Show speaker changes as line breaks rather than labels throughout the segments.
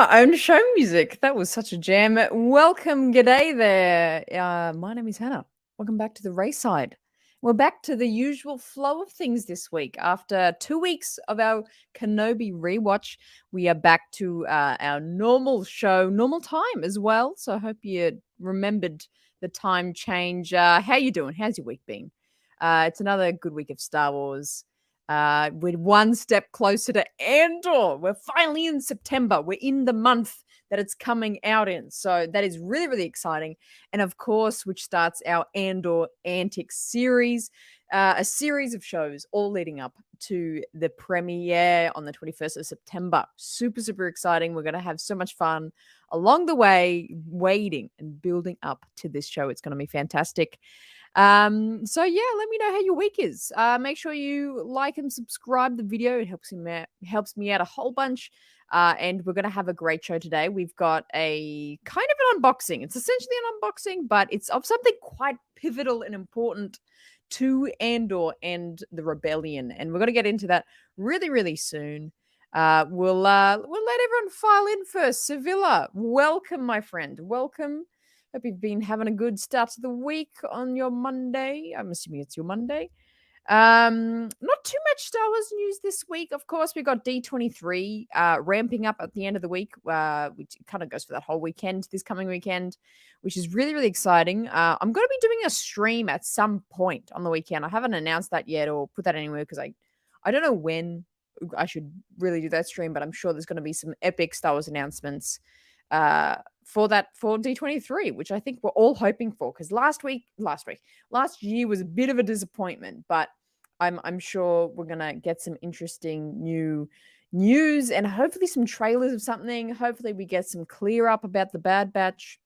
our own show music. That was such a jam. Welcome, g'day there. My name is Hannah. Welcome back to the RaeSide. We're back to the usual flow of things this week. After 2 weeks of our Kenobi rewatch, we are back to our normal show, normal time as well. So I hope you remembered the time change. How you doing? How's your week been? It's another good week of Star Wars. We're one step closer to Andor. We're finally in September. We're in the month that it's coming out in. So that is really, really exciting. And of course, which starts our Andor Antics series, a series of shows all leading up to the premiere on the 21st of September. Super, super exciting. We're going to have so much fun along the way, waiting and building up to this show. It's going to be fantastic. So yeah, let me know how your week is. Make sure you like and subscribe the video. It helps me out a whole bunch. And we're gonna have a great show today. We've got a kind of an unboxing. It's essentially an unboxing, but it's of something quite pivotal and important to Andor and the rebellion. And we're gonna get into that really, really soon. We'll let everyone file in first. Sevilla, welcome, my friend. Welcome. Hope you've been having a good start to the week on your Monday. I'm assuming it's your Monday. Not too much Star Wars news this week. Of course, we got D23 ramping up at the end of the week, which kind of goes for that whole weekend, this coming weekend, which is really, really exciting. I'm going to be doing a stream at some point on the weekend. I haven't announced that yet or put that anywhere because I don't know when I should really do that stream, but I'm sure there's going to be some epic Star Wars announcements for D23, which I think we're all hoping for, because last year was a bit of a disappointment, but I'm sure we're gonna get some interesting new news and hopefully some trailers of something. Hopefully we get some clear up about the Bad Batch.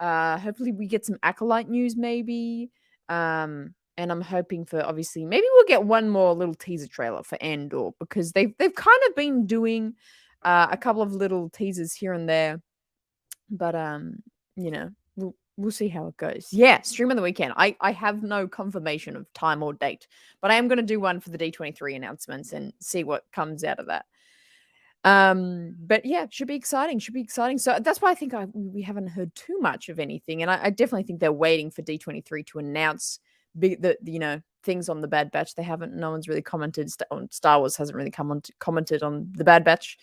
Hopefully we get some Acolyte news maybe. And I'm hoping for, obviously, maybe we'll get one more little teaser trailer for Andor, because they've kind of been doing a couple of little teasers here and there. But we'll see how it goes. Yeah, stream on the weekend. I have no confirmation of time or date, but I am going to do one for the D23 announcements and see what comes out of that. But yeah, should be exciting. So that's why I think we haven't heard too much of anything, and I definitely think they're waiting for D23 to announce things on the Bad Batch. They haven't. No one's really commented on Star Wars. Hasn't really commented on the Bad Batch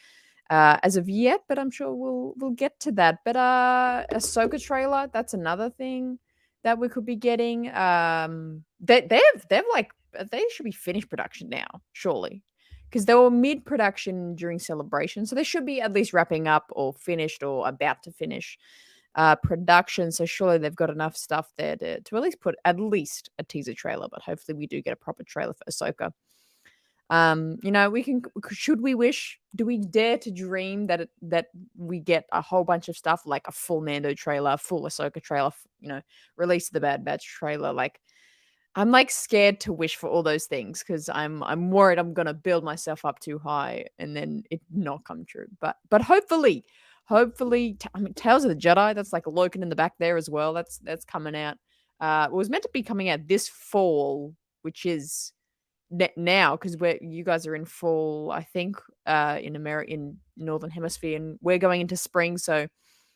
as of yet, but I'm sure we'll get to that. But Ahsoka trailer, that's another thing that we could be getting. They should be finished production now, surely, because they were mid-production during Celebration, so they should be at least wrapping up or finished or about to finish production. So surely they've got enough stuff there to at least put at least a teaser trailer. But hopefully we do get a proper trailer for Ahsoka. Do we dare to dream that we get a whole bunch of stuff, like a full Mando trailer, full Ahsoka trailer, release of the Bad Batch trailer? Like, I'm like scared to wish for all those things, because I'm worried I'm gonna build myself up too high and then it not come true. But hopefully, Tales of the Jedi, that's like lurking in the back there as well. That's coming out. It was meant to be coming out this fall, which is now, because you guys are in fall, I think, in Northern Hemisphere, and we're going into spring. So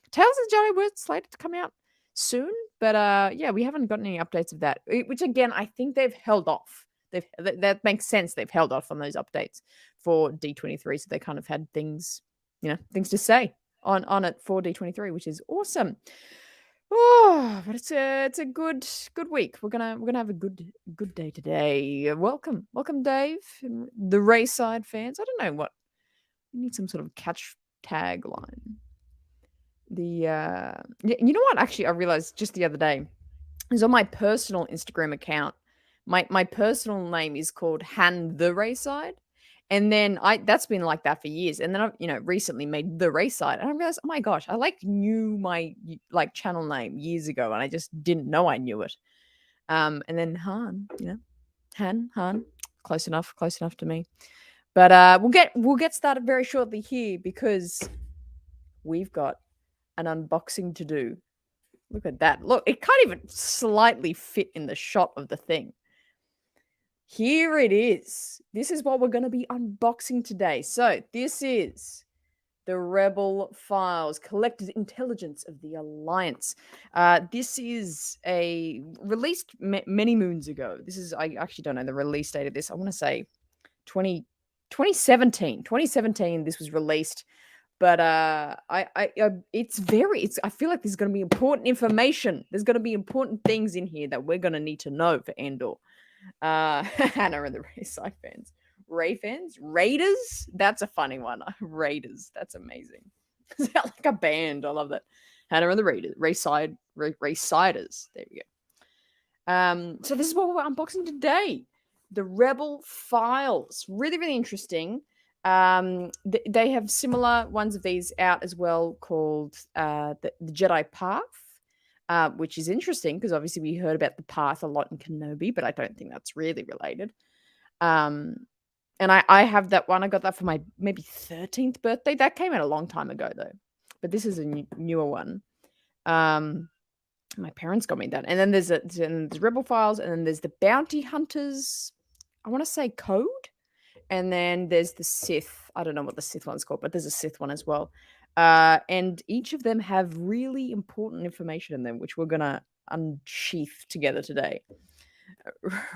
Tales of the Jedi were slated to come out soon, but yeah, we haven't gotten any updates of that, which again, I think they've held off. That makes sense. They've held off on those updates for D23, so they kind of had things to say on it for D23, which is awesome. Oh, but it's a good week. We're gonna have a good day today. Welcome, Dave, and the RaeSide fans. I don't know what we need, some sort of catch tagline. You know what? Actually, I realized just the other day, is on my personal Instagram account. My personal name is called Han the RaeSide. And then that's been like that for years. And then I've, recently made the RaeSide, and I realized, oh my gosh, I knew my channel name years ago, and I just didn't know I knew it. And then Han, Han, close enough to me. But we'll get started very shortly here, because we've got an unboxing to do. Look at that. Look, it can't even slightly fit in the shot of the thing. Here it is. This is what we're going to be unboxing today. So this is The Rebel Files, Collected Intelligence of the Alliance. This is released many moons ago. I actually don't know the release date of this. I want to say 2017. 2017, this was released. But I feel like there's going to be important information. There's going to be important things in here that we're going to need to know for Andor. Hannah and the RaeSide fans. Ray fans? Raiders? That's a funny one. Raiders. That's amazing. Is that like a band? I love that. Hannah and the Raiders. RaeSiders. There we go. So this is what we're unboxing today. The Rebel Files. Really, really interesting. They have similar ones of these out as well called the Jedi Path, which is interesting because obviously we heard about the Path a lot in Kenobi, but I don't think that's really related. And I have that one. I got that for my maybe 13th birthday. That came out a long time ago though, but this is a newer one. My parents got me that. And then there's Rebel Files, and then there's the Bounty Hunters. I want to say Code. And then there's the Sith. I don't know what the Sith one's called, but there's a Sith one as well. And each of them have really important information in them, which we're going to unsheath together today.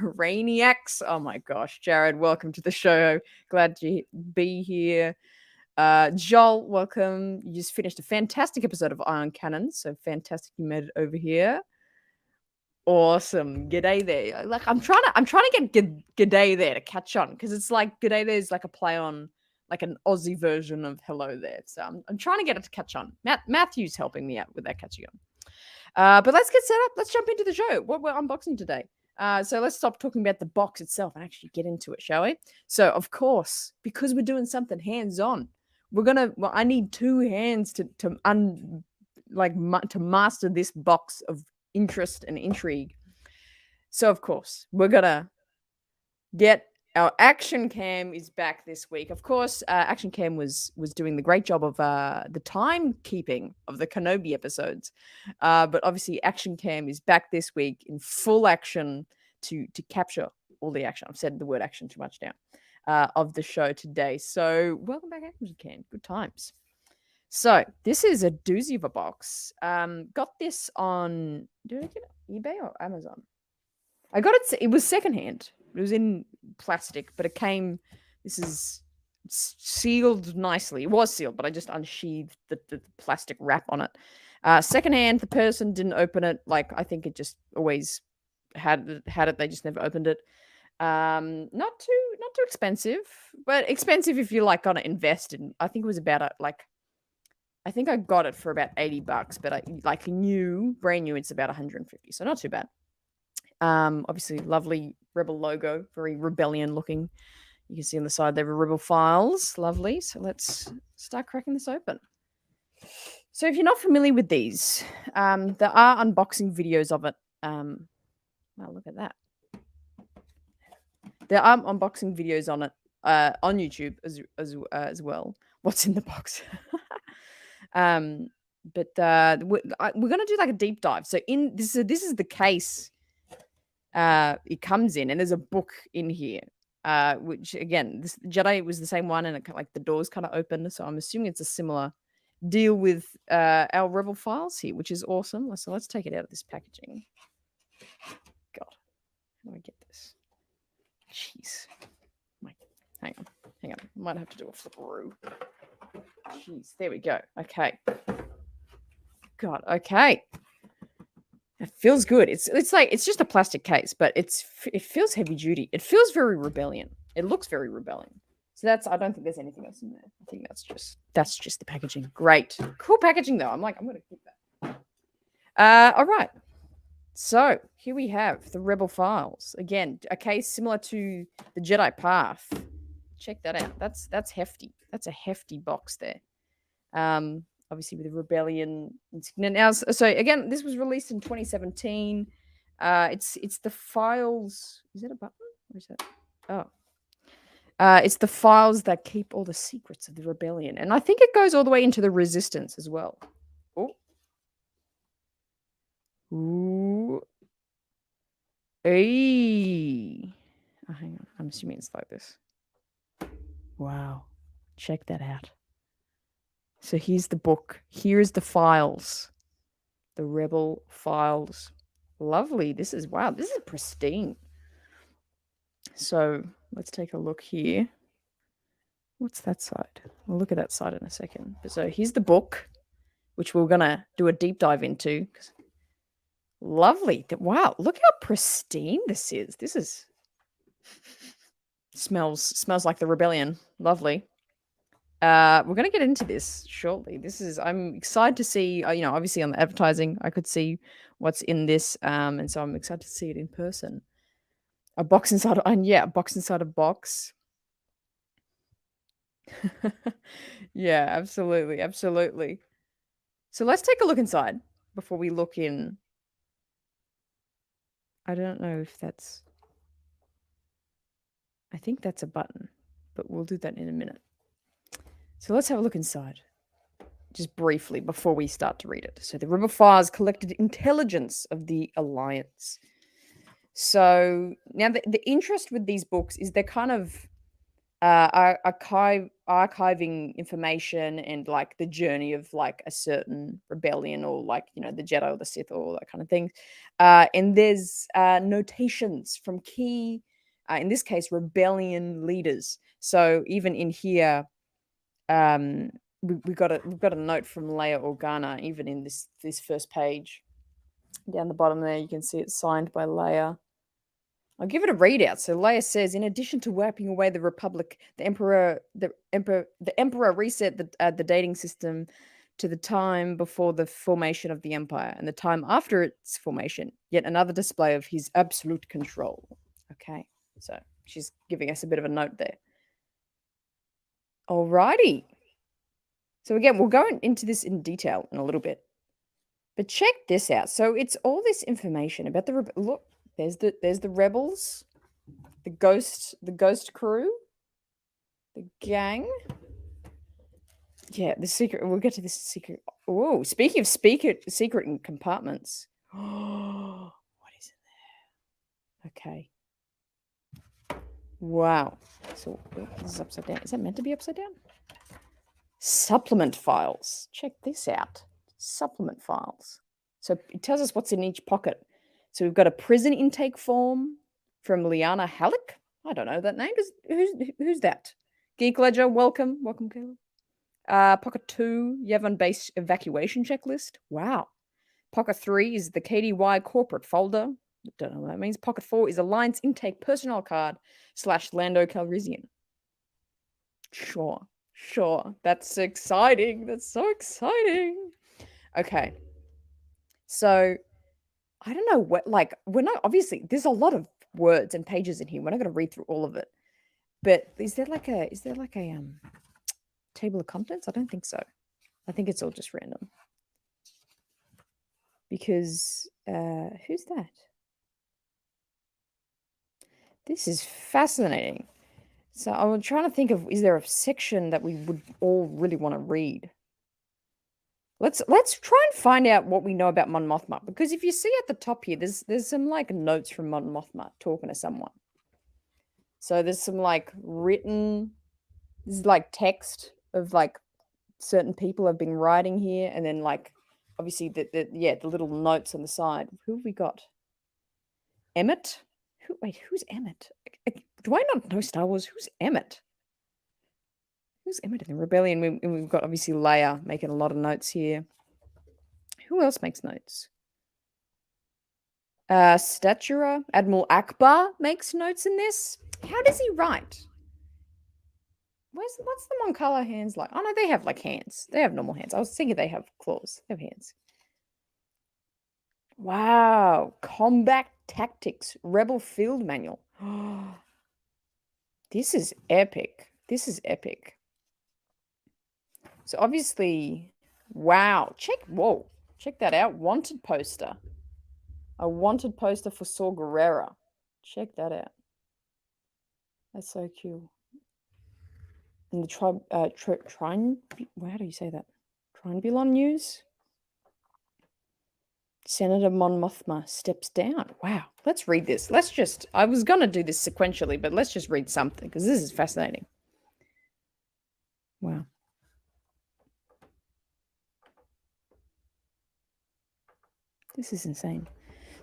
Rainiacs. Oh my gosh. Jared, welcome to the show. Glad to be here. Joel, welcome. You just finished a fantastic episode of Iron Cannon. So fantastic you made it over here. Awesome. G'day there. Like I'm trying to get g'day there to catch on, because it's like g'day there is like a play on like an Aussie version of hello there. So I'm trying to get it to catch on. Matthew's helping me out with that catching on. But let's get set up. Let's jump into the show. What we're unboxing today. So let's stop talking about the box itself and actually get into it, shall we? So of course, because we're doing something hands-on, I need two hands to master this box of interest and intrigue. So of course, we're gonna get our Action Cam is back this week. Of course, Action Cam was doing the great job of the timekeeping of the Kenobi episodes, but obviously Action Cam is back this week in full action to capture all the action. I've said the word action too much now of the show today. So welcome back, Action Cam. Good times. So this is a doozy of a box. Got this on, did I get it eBay or Amazon? I got it. It was secondhand. It was in plastic, but it came. This is sealed nicely. It was sealed, but I just unsheathed the plastic wrap on it. Secondhand. The person didn't open it. Like I think it just always had it. They just never opened it. Not too expensive, but expensive if you like gonna invest in. I think it was about I think I got it for about $80, but brand new, it's about 150. So not too bad. Obviously lovely Rebel logo, very rebellion looking. You can see on the side there are Rebel Files. Lovely. So let's start cracking this open. So if you're not familiar with these, there are unboxing videos of it. Wow, look at that. There are unboxing videos on it on YouTube as well. What's in the box? But we're gonna do like a deep dive. So this is the case it comes in, and there's a book in here. Which again, this Jedi was the same one, and it like the doors kind of open. So I'm assuming it's a similar deal with our Rebel Files here, which is awesome. So let's take it out of this packaging. God, how do I get this? Jeez. Hang on. Might have to do a flipperoo. Jeez, there we go. Okay. God, okay. It feels good. It's just a plastic case, but it feels heavy duty. It feels very rebellion. It looks very rebellion. So I don't think there's anything else in there. I think that's just the packaging. Great. Cool packaging though. I'm gonna keep that. All right. So here we have the Rebel Files. Again, a case similar to the Jedi Path. Check that out. That's hefty. That's a hefty box there. Obviously with the Rebellion insignia. Now, so again, this was released in 2017. It's the files. Is that a button? Or is that? Oh. It's the files that keep all the secrets of the Rebellion. And I think it goes all the way into the Resistance as well. Oh. Ooh. Hey. Oh, hang on. I'm assuming it's like this. Wow. Check that out. So here's the book. Here's the files. The Rebel files. Lovely. This is, wow, this is pristine. So let's take a look here. What's that side? We'll look at that side in a second. So here's the book, which we're going to do a deep dive into. Lovely. Wow, look how pristine this is. This is smells like the rebellion. Lovely. We're going to get into this shortly. I'm excited to see, obviously on the advertising, I could see what's in this. And so I'm excited to see it in person. A box inside, a box inside a box. Yeah, absolutely. Absolutely. So let's take a look inside before we look in. I don't know if I think that's a button, but we'll do that in a minute. So let's have a look inside, just briefly, before we start to read it. So the Rebel Files collected intelligence of the Alliance. So now the interest with these books is they're kind of archiving information and like the journey of like a certain rebellion or like, the Jedi or the Sith or all that kind of thing. And there's notations from key, in this case, rebellion leaders. So even in here, we've got a note from Leia Organa, even in this first page. Down the bottom there, you can see it's signed by Leia. I'll give it a readout. So Leia says, in addition to wiping away the Republic, the Emperor reset the dating system to the time before the formation of the Empire and the time after its formation. Yet another display of his absolute control. Okay, so she's giving us a bit of a note there. Alrighty. So again, we'll go into this in detail in a little bit. But check this out. So it's all this information about the look. There's the rebels, the ghost crew, the gang. Yeah, the secret. We'll get to this secret. Oh, speaking of secret compartments. Oh, what is in there? Okay. Wow. So this is upside down. Is that meant to be upside down? Supplement files. Check this out. Supplement files. So it tells us what's in each pocket. So we've got a prison intake form from Liana Halleck. I don't know that name. Who's that? Geek Ledger, welcome. Welcome, Caleb. Pocket 2, Yevon base evacuation checklist. Wow. Pocket 3 is the KDY corporate folder. Don't know what that means. Pocket 4 is Alliance intake personnel card / Lando Calrissian. Sure. That's exciting. That's so exciting. Okay. So I don't know what, like, we're not, obviously, there's a lot of words and pages in here. We're not going to read through all of it. But is there like a table of contents? I don't think so. I think it's all just random. Because, who's that? This is fascinating. So I'm trying to think of, is there a section that we would all really want to read? Let's try and find out what we know about Mon Mothma, because if you see at the top here, there's some like notes from Mon Mothma talking to someone. So there's some like written, this is like text of like certain people have been writing here, and then like obviously the little notes on the side. Who have we got? Emmett? Who's Emmett? Do I not know Star Wars? Who's Emmett? Who's Emmett in the Rebellion? We've got obviously Leia making a lot of notes here. Who else makes notes? Statura. Admiral Akbar makes notes in this. How does he write? What's the Mon Cala hands like? Oh no, they have like hands. They have normal hands. I was thinking they have claws. They have hands. Wow. Combat Tactics. Rebel Field Manual. This is epic. So obviously, wow. Check that out. Wanted poster. A wanted poster for Saw Gerrera. Check that out. That's so cool. And the how do you say that? Trinbulon news. Senator Mon Mothma steps down. Wow. Let's read this. I was going to do this sequentially, but let's just read something because this is fascinating. Wow. This is insane.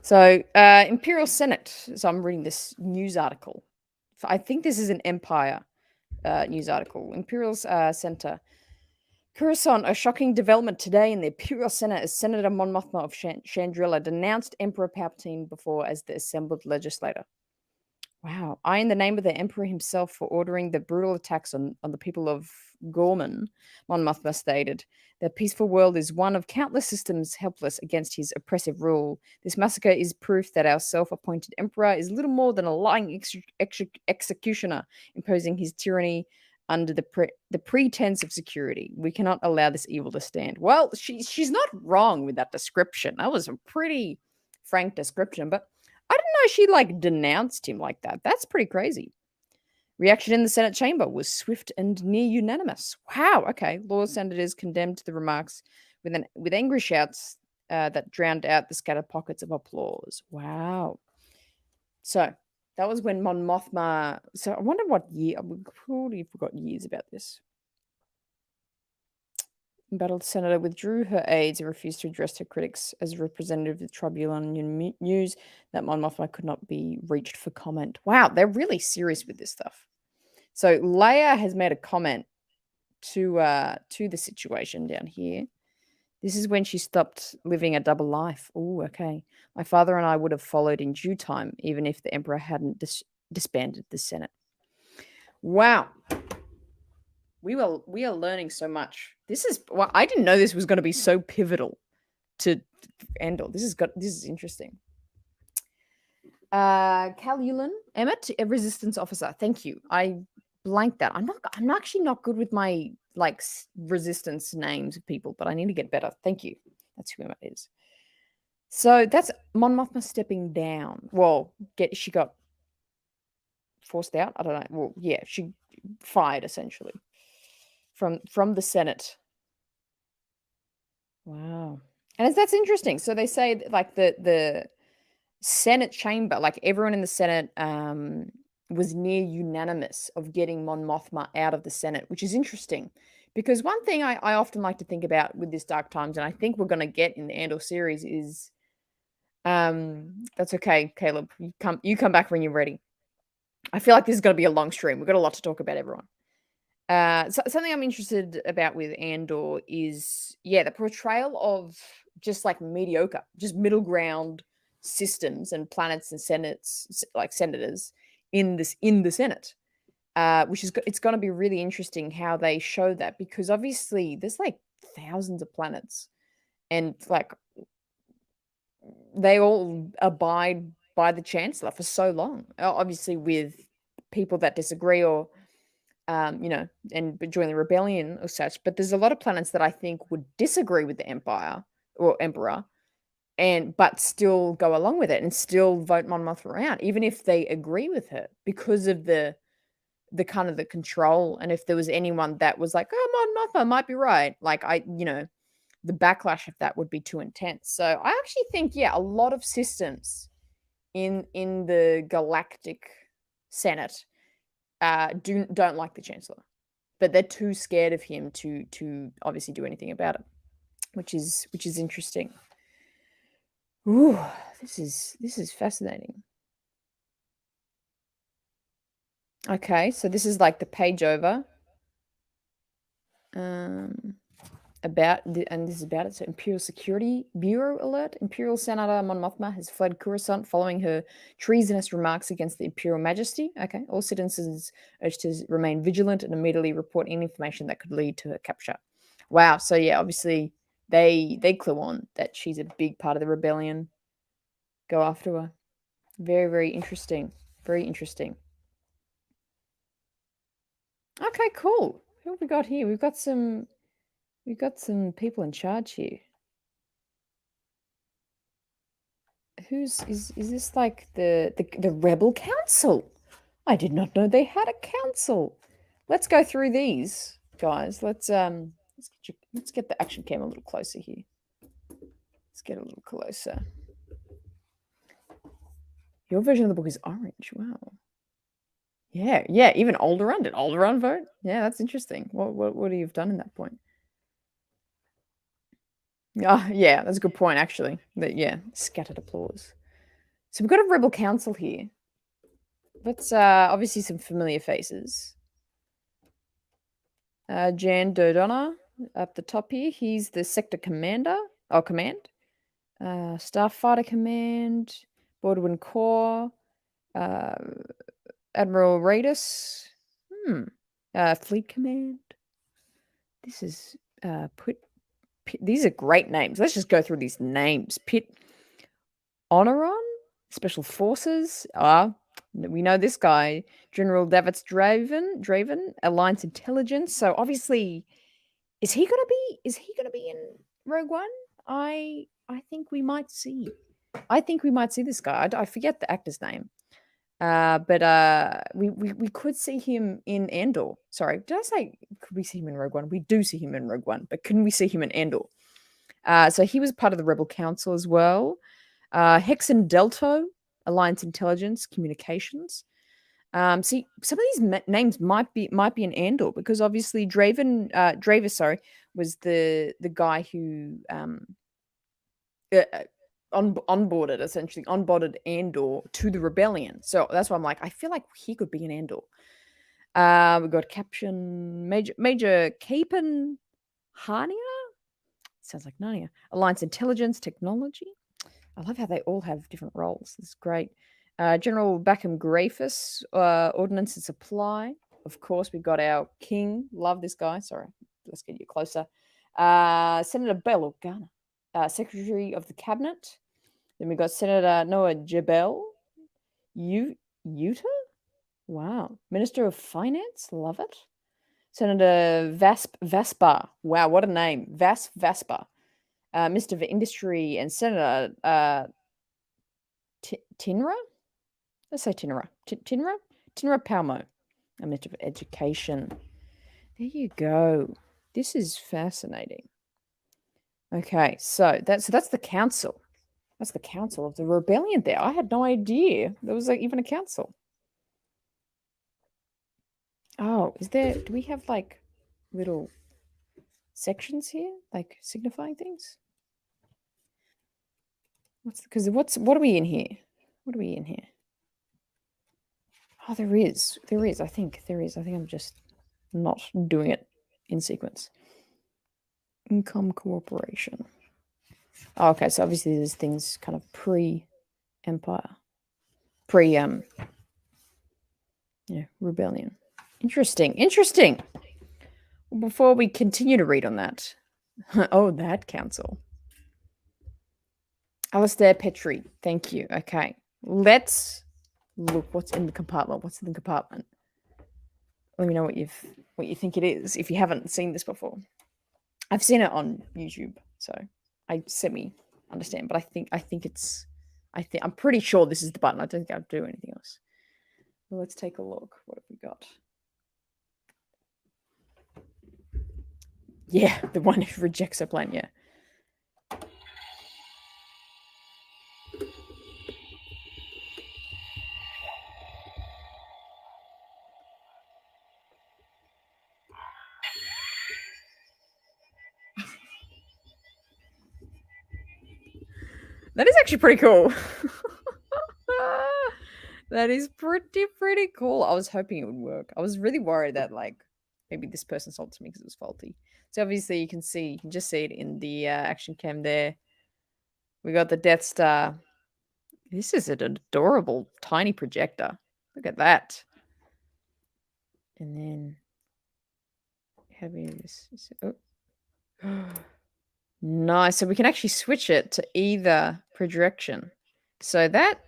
So, Imperial Senate. So I'm reading this news article. I think this is an Empire news article. Imperial Center. Coruscant, a shocking development today in the Imperial Senate as Senator Mon Mothma of Chandrila denounced Emperor Palpatine before as the assembled legislator. Wow. I, in the name of the Emperor himself, for ordering the brutal attacks on the people of Gorman, Mon Mothma stated, the peaceful world is one of countless systems helpless against his oppressive rule. This massacre is proof that our self-appointed Emperor is little more than a lying executioner, imposing his tyranny under the pretense of security. We cannot allow this evil to stand. Well, she's not wrong with that description. That was a pretty frank description, but I didn't know she like denounced him like that. That's pretty crazy. Reaction in the Senate chamber was swift and near unanimous. Wow. Okay. Law senators condemned the remarks with angry shouts that drowned out the scattered pockets of applause. Wow. So that was when Mon Mothma. So I wonder what year. I probably forgot years about this. Embattled senator withdrew her aides and refused to address her critics as a representative of the tribunal news that Mon Mothma could not be reached for comment. Wow, they're really serious with this stuff. So Leia has made a comment to the situation down here. This is when she stopped living a double life. Oh, okay. My father and I would have followed in due time, even if the Emperor hadn't disbanded the Senate. Wow. We are learning so much. This is I didn't know this was going to be so pivotal to Andor. This is interesting. Cal Yulin, Emmett, a resistance officer. Thank you. I blanked that. I'm actually not good with my like resistance names of people, but I need to get better. Thank you. That's who Emmett is. So that's Mon Mothma stepping down. Well, she got forced out. I don't know. Well, yeah, she fired essentially from the Senate. Wow. And that's interesting. So they say that, like the Senate chamber, like everyone in the Senate was near unanimous of getting Mon Mothma out of the Senate, which is interesting. Because one thing I often like to think about with this Dark Times, and I think we're going to get in the Andor series, is that's okay, Caleb. You come back when you're ready. I feel like this is going to be a long stream. We've got a lot to talk about, everyone. So something I'm interested about with Andor is, the portrayal of just like mediocre, just middle ground systems and planets and senators in the Senate, which is it's going to be really interesting how they show that, because obviously there's like thousands of planets, and like they all abide by the Chancellor for so long. Obviously, with people that disagree or and join the rebellion or such. But there's a lot of planets that I think would disagree with the Empire or Emperor, but still go along with it and still vote Mon Mothma out, even if they agree with her, because of the kind of the control. And if there was anyone that was like, oh, Mon Mothma might be right, like the backlash of that would be too intense. So I actually think, a lot of systems in the galactic Senate don't like the Chancellor, but they're too scared of him to obviously do anything about it, which is interesting. Ooh, this is fascinating. Okay, so this is like the page over and this is about it. So Imperial Security Bureau alert. Imperial Senator Mon Mothma has fled Coruscant following her treasonous remarks against the Imperial Majesty. Okay, all citizens urged to remain vigilant and immediately report any information that could lead to her capture. Wow. So obviously they clue on that she's a big part of the rebellion. Go after her. Very, very interesting. Very interesting. Okay, cool. Who have we got here? We've got some people in charge here. Is this like the Rebel Council? I did not know they had a council. Let's go through these, guys. Let's get the action cam a little closer here. Let's get a little closer. Your version of the book is orange. Wow. Yeah. Even Alderaan. Did Alderaan vote? Yeah, that's interesting. What do you've done in that point? Yeah, that's a good point, actually. Yeah, scattered applause. So we've got a rebel council here. Let's obviously some familiar faces. Jan Dodonna up the top here. He's the sector commander. Oh, command. Starfighter Command. Baldwin Corps. Uh, Admiral Raidus. Fleet Command. This is these are great names. Let's just go through these names. Pit Honoron, Special Forces. We know this guy, General Davitz Draven, Alliance Intelligence. So obviously, is he gonna be? Is he gonna be in Rogue One? I think we might see. I think we might see this guy. I forget the actor's name. But we could see him in Andor. Sorry, did I say could we see him in Rogue One? We do see him in Rogue One, but can we see him in Andor? So he was part of the Rebel Council as well. Hexen Delto, Alliance Intelligence Communications. See, some of these names might be in Andor because obviously Dravis, sorry, was the guy who uh, onboarded essentially onboarded Andor to the rebellion. So that's why I'm like, I feel like he could be in Andor. We got Captain Major Capen Harnia. Sounds like Narnia. Alliance Intelligence Technology. I love how they all have different roles. It's great. General Backham Grafus, Ordnance and Supply. Of course, we've got our king. Love this guy. Sorry, let's get you closer. Senator Bell Organa, Secretary of the Cabinet. Then we got Senator Noah Jebel. Utah? Wow. Minister of Finance. Love it. Senator Vaspar. Wow, what a name. Vaspar. Minister for Industry and Senator Tinra? Let's say Tinra. Tinra? Tinra Palmo. Minister for Education. There you go. This is fascinating. Okay, so that's the council. That's the council of the rebellion there. I had no idea there was even a council. Oh, do we have like little sections here, like signifying things? What are we in here? What are we in here? Oh, there is. I think there is. I think I'm just not doing it in sequence. Income cooperation. Oh, okay, so obviously there's things kind of pre-empire, rebellion. Interesting. Before we continue to read on that, oh, that council. Alistair Petrie, thank you. Okay, let's look what's in the compartment. What's in the compartment? Let me know what you think it is if you haven't seen this before. I've seen it on YouTube, so I semi understand, but I'm pretty sure this is the button. I don't think I'll do anything else. Well, let's take a look. What have we got? Yeah, the one who rejects a plan, yeah. That is actually pretty cool. That is pretty cool. I was hoping it would work. I was really worried that like maybe this person sold to me because it was faulty. So obviously you can just see it in the action cam there. We got the Death Star. This is an adorable tiny projector. Look at that. And then having this. Oh. Nice. So we can actually switch it to either projection. So that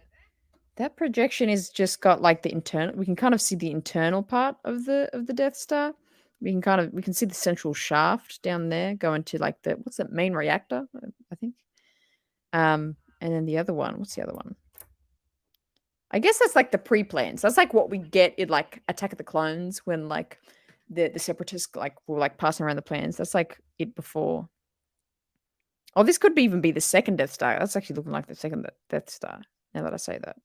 projection is just got like the internal. We can kind of see the internal part of the Death Star. We can see the central shaft down there going to like what's that main reactor? I think. And then the other one. What's the other one? I guess that's like the pre-plans. That's like what we get in like Attack of the Clones when like the separatists like were like passing around the plans. That's like it before. Oh, this could even be the second Death Star. That's actually looking like the second Death Star. Now that I say that,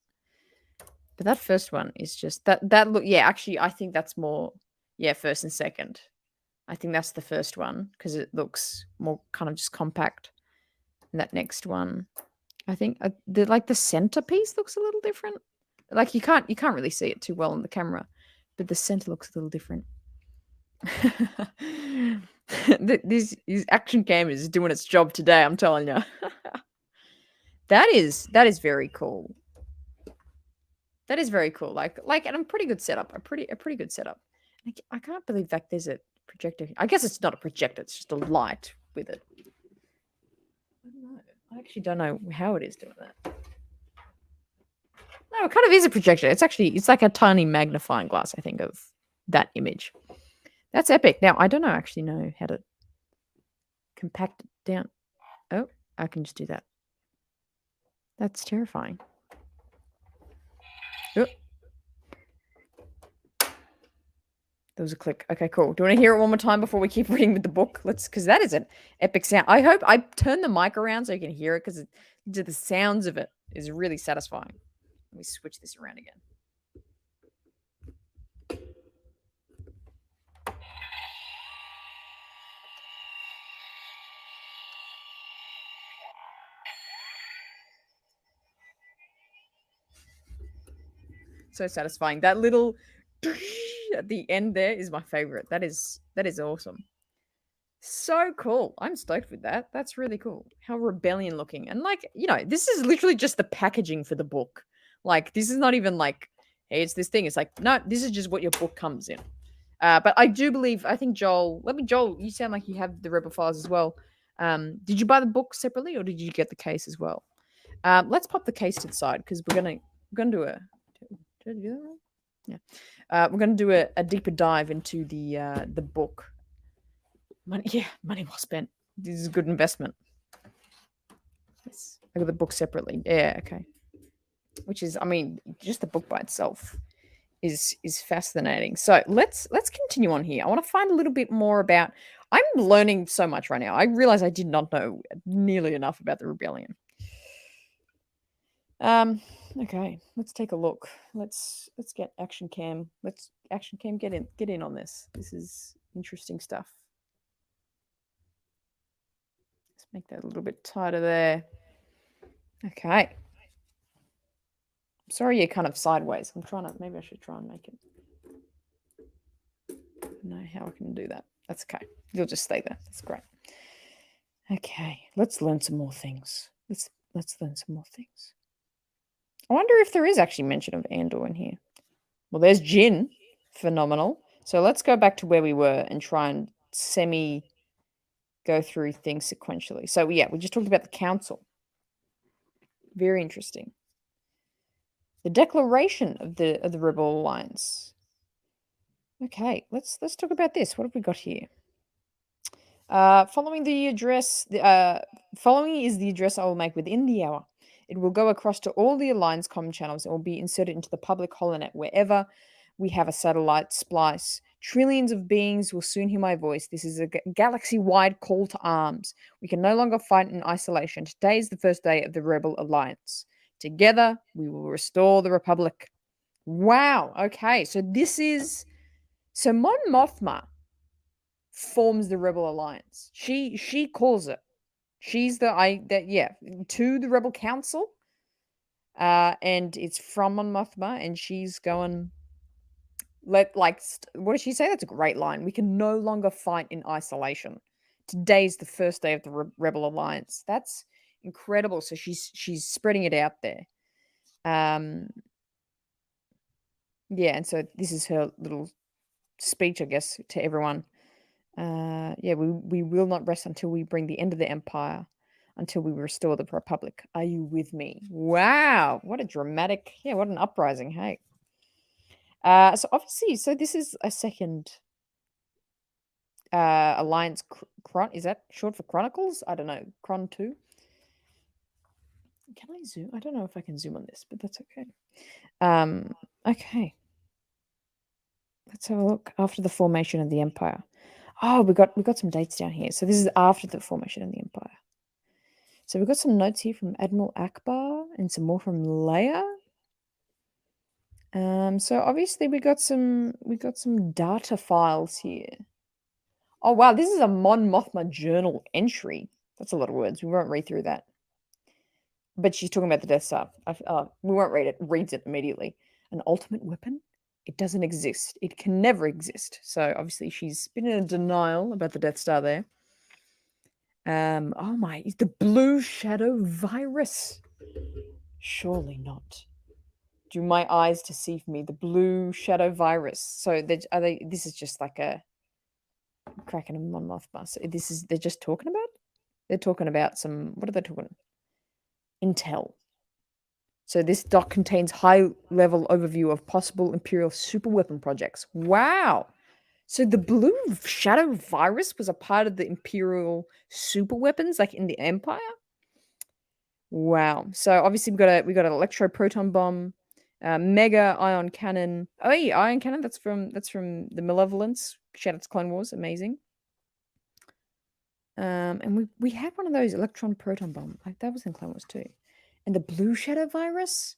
but that first one is just that look. Yeah, actually, I think that's more. Yeah, first and second. I think that's the first one because it looks more kind of just compact. And that next one, I think the centerpiece looks a little different. Like you can't really see it too well on the camera, but the center looks a little different. This action cam is doing its job today, I'm telling you. That is very cool. That is very cool. And a pretty good setup. A pretty good setup. I can't believe that there's a projector. I guess it's not a projector. It's just a light with it. I don't know. I actually don't know how it is doing that. No, it kind of is a projector. It's like a tiny magnifying glass, I think, of that image. That's epic. Now, I don't actually know how to compact it down. Oh, I can just do that. That's terrifying. Oh. There was a click. Okay, cool. Do you want to hear it one more time before we keep reading with the book? Because that is an epic sound. I hope I turn the mic around so you can hear it because the sounds of it is really satisfying. Let me switch this around again. So satisfying. That little at the end there is my favorite. That is awesome. So cool. I'm stoked with that. That's really cool. How rebellion looking. And this is literally just the packaging for the book. Like this is not even like, hey, it's this thing. It's like, no, this is just what your book comes in. But I do believe, I think Joel, you sound like you have the Rebel Files as well. Did you buy the book separately or did you get the case as well? Let's pop the case to the side because we're gonna do a. Did I do that wrong? Yeah. We're gonna do a deeper dive into the book. Money well spent. This is a good investment. Yes. I got the book separately. Yeah, okay. Which is, I mean, just the book by itself is fascinating. So let's continue on here. I want to find a little bit more about. I'm learning so much right now. I realize I did not know nearly enough about the rebellion. Okay, let's take a look. Let's get action cam. Let's action cam get in on this. This is interesting stuff. Let's make that a little bit tighter there. Okay. Sorry you're kind of sideways. Maybe I should try and make it. I don't know how I can do that. That's okay. You'll just stay there. That's great. Okay, let's learn some more things. Let's learn some more things. I wonder if there is actually mention of Andor in here. Well, there's Jin. Phenomenal. So let's go back to where we were and try and go through things sequentially. So yeah, we just talked about the council. Very interesting. The declaration of the Rebel Alliance. Okay, let's talk about this. What have we got here? Following the address, following is the address I will make within the hour. It will go across to all the Alliance comm channels and will be inserted into the public holonet wherever we have a satellite splice. Trillions of beings will soon hear my voice. This is a galaxy-wide call to arms. We can no longer fight in isolation. Today is the first day of the Rebel Alliance. Together, we will restore the Republic. Wow. Okay, so so Mon Mothma forms the Rebel Alliance. She calls it. She's to the Rebel Council. And it's from Mon Mothma, and she's going. What does she say? That's a great line. We can no longer fight in isolation. Today's the first day of the Rebel Alliance. That's incredible. So she's spreading it out there. Yeah, and so this is her little speech, I guess, to everyone. We will not rest until we bring the end of the empire, until we restore the Republic. Are you with me? Wow, what a dramatic, what an uprising, hey. So obviously, this is a second Alliance is that short for Chronicles? I don't know. Chron 2? Can I zoom? I don't know if I can zoom on this, but that's okay. Okay. Let's have a look. After the formation of the Empire. Oh, we got some dates down here. So this is after the formation of the Empire. So we've got some notes here from Admiral Akbar and some more from Leia. So obviously we got some data files here. Oh wow, this is a Mon Mothma journal entry. That's a lot of words. We won't read through that. But she's talking about the Death Star. We won't read it. Reads it immediately. An ultimate weapon? It doesn't exist. It can never exist. So obviously she's been in denial about the Death Star there. Oh my, the blue shadow virus. Surely not. Do my eyes deceive me? The blue shadow virus. So are they? This is just like a Kraken and Mon Mothma. So they're just talking about. They're talking about some. What are they talking? Intel. So this doc contains high-level overview of possible Imperial superweapon projects. Wow. So the blue shadow virus was a part of the Imperial superweapons, like in the Empire. Wow. So obviously we got an electro-proton bomb, mega ion cannon. Oh, yeah, ion cannon. That's from the Malevolence. Shadow's Clone Wars. Amazing. And we had one of those electron proton bomb. Like that was in Clone Wars too. And the blue shadow virus.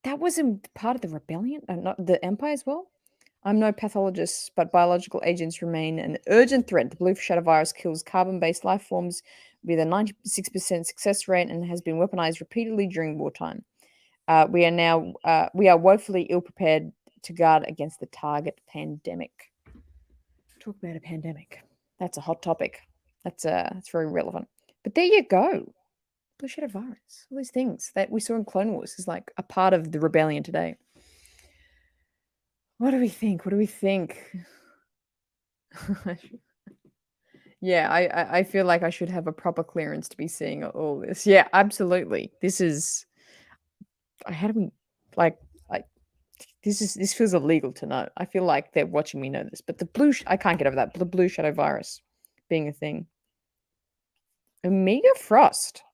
That was in part of the rebellion, not the Empire as well. I'm no pathologist, but biological agents remain an urgent threat. The blue shadow virus kills carbon-based life forms with a 96% success rate and has been weaponized repeatedly during wartime. We are woefully ill-prepared to guard against the target pandemic. Talk about a pandemic. That's a hot topic. That's very relevant. But there you go. Blue shadow virus. All these things that we saw in Clone Wars is like a part of the rebellion today. What do we think? What do we think? Yeah, I feel like I should have a proper clearance to be seeing all this. Yeah, absolutely. This is how do we like this feels illegal to know. I feel like they're watching me know this, but I can't get over that. The blue shadow virus being a thing. Omega Frost.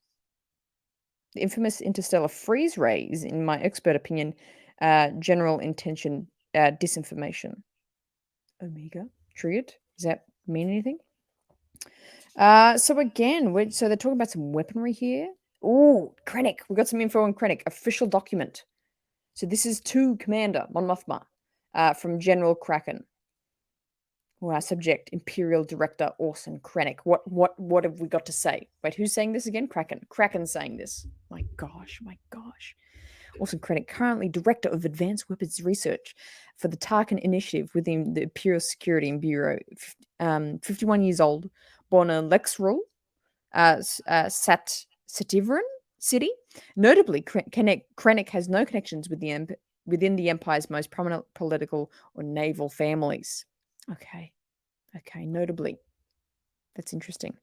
The infamous interstellar freeze ray is, in my expert opinion, general intention disinformation. Omega triggered. Does that mean anything? So again, so they're talking about some weaponry here. Oh, Krennic. We got some info on Krennic. Official document. So this is to Commander Mon Mothma from General Kraken. Subject Imperial Director Orson Krennic. What have we got to say? Wait, who's saying this again? Kraken. Kraken's saying this. My gosh. Orson Krennic, currently Director of Advanced Weapons Research for the Tarkin Initiative within the Imperial Security and Bureau. 51 years old, born in Lexrul, Sativran City. Notably, Krennic has no connections with within the Empire's most prominent political or naval families. Okay, notably. That's interesting.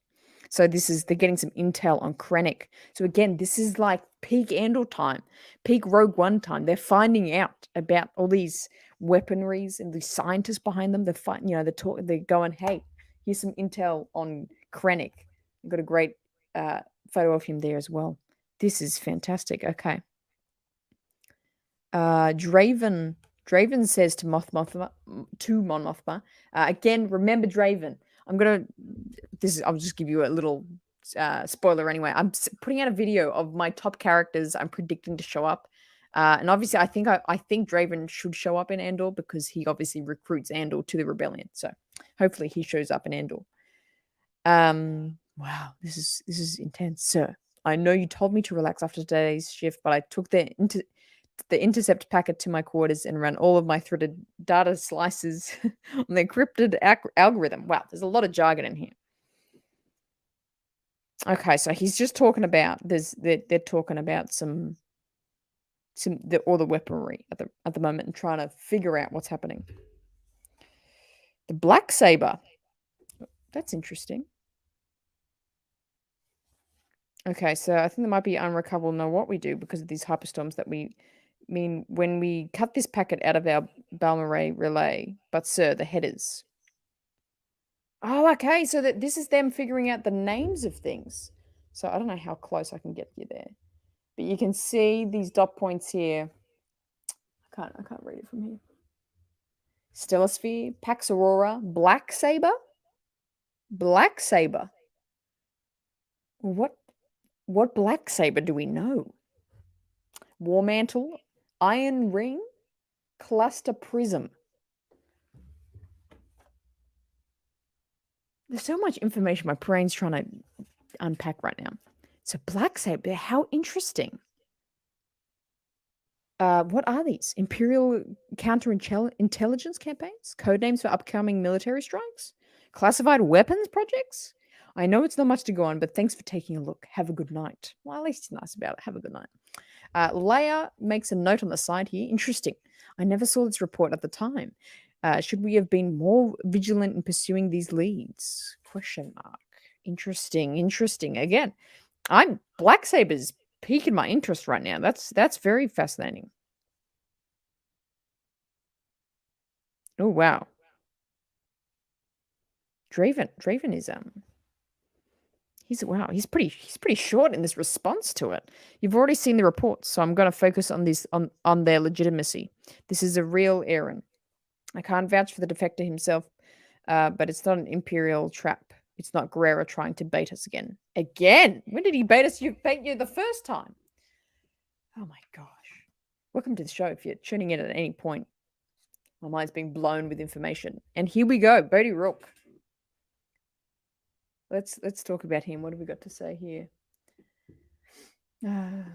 So they're getting some intel on Krennic. So again, this is like peak Andor time, peak Rogue One time. They're finding out about all these weaponries and the scientists behind them. They're going, hey, here's some intel on Krennic. We've got a great photo of him there as well. This is fantastic. Okay. Draven says to Mon Mothma, again, remember Draven. I'll just give you a little spoiler anyway. I'm putting out a video of my top characters I'm predicting to show up. And obviously I think Draven should show up in Andor because he obviously recruits Andor to the rebellion. So hopefully he shows up in Andor. Wow, this is intense, sir. I know you told me to relax after today's shift, but I took the intercept packet to my quarters and ran all of my threaded data slices on the encrypted algorithm. Wow, there's a lot of jargon in here. Okay, so he's just talking about they're talking about all the weaponry at the moment and trying to figure out what's happening. The black saber. That's interesting. Okay, so I think there might be unrecoverable know what we do because of these hyperstorms that when we cut this packet out of our Balmaray relay, but sir, the headers. Oh, okay, so this is them figuring out the names of things. So I don't know how close I can get you there. But you can see these dot points here. I can't read it from here. Stellar Sphere, Pax Aurora, Black Saber. Black Saber. What black saber do we know? War Mantle, Iron Ring, Cluster Prism. There's so much information my brain's trying to unpack right now. So Black Saber, how interesting. What are these? Imperial counterintelligence campaigns? Codenames for upcoming military strikes? Classified weapons projects? I know it's not much to go on, but thanks for taking a look. Have a good night. Well, at least it's nice about it. Have a good night. Leia makes a note on the side here. Interesting. I never saw this report at the time. Should we have been more vigilant in pursuing these leads? Question mark. Interesting. Interesting. Again, I'm Black Saber's piquing my interest right now. That's very fascinating. Oh wow. Draven is he's pretty short in this response to it. You've already seen the reports, so I'm going to focus on this on their legitimacy. This is a real Aaron. I can't vouch for the defector himself, but it's not an imperial trap. It's not Guerrera trying to bait us again. Again? When did he bait us? You bait you the first time. Oh my gosh. Welcome to the show. If you're tuning in at any point, my mind's being blown with information. And here we go, Bodhi Rook. Let's talk about him. What have we got to say here? The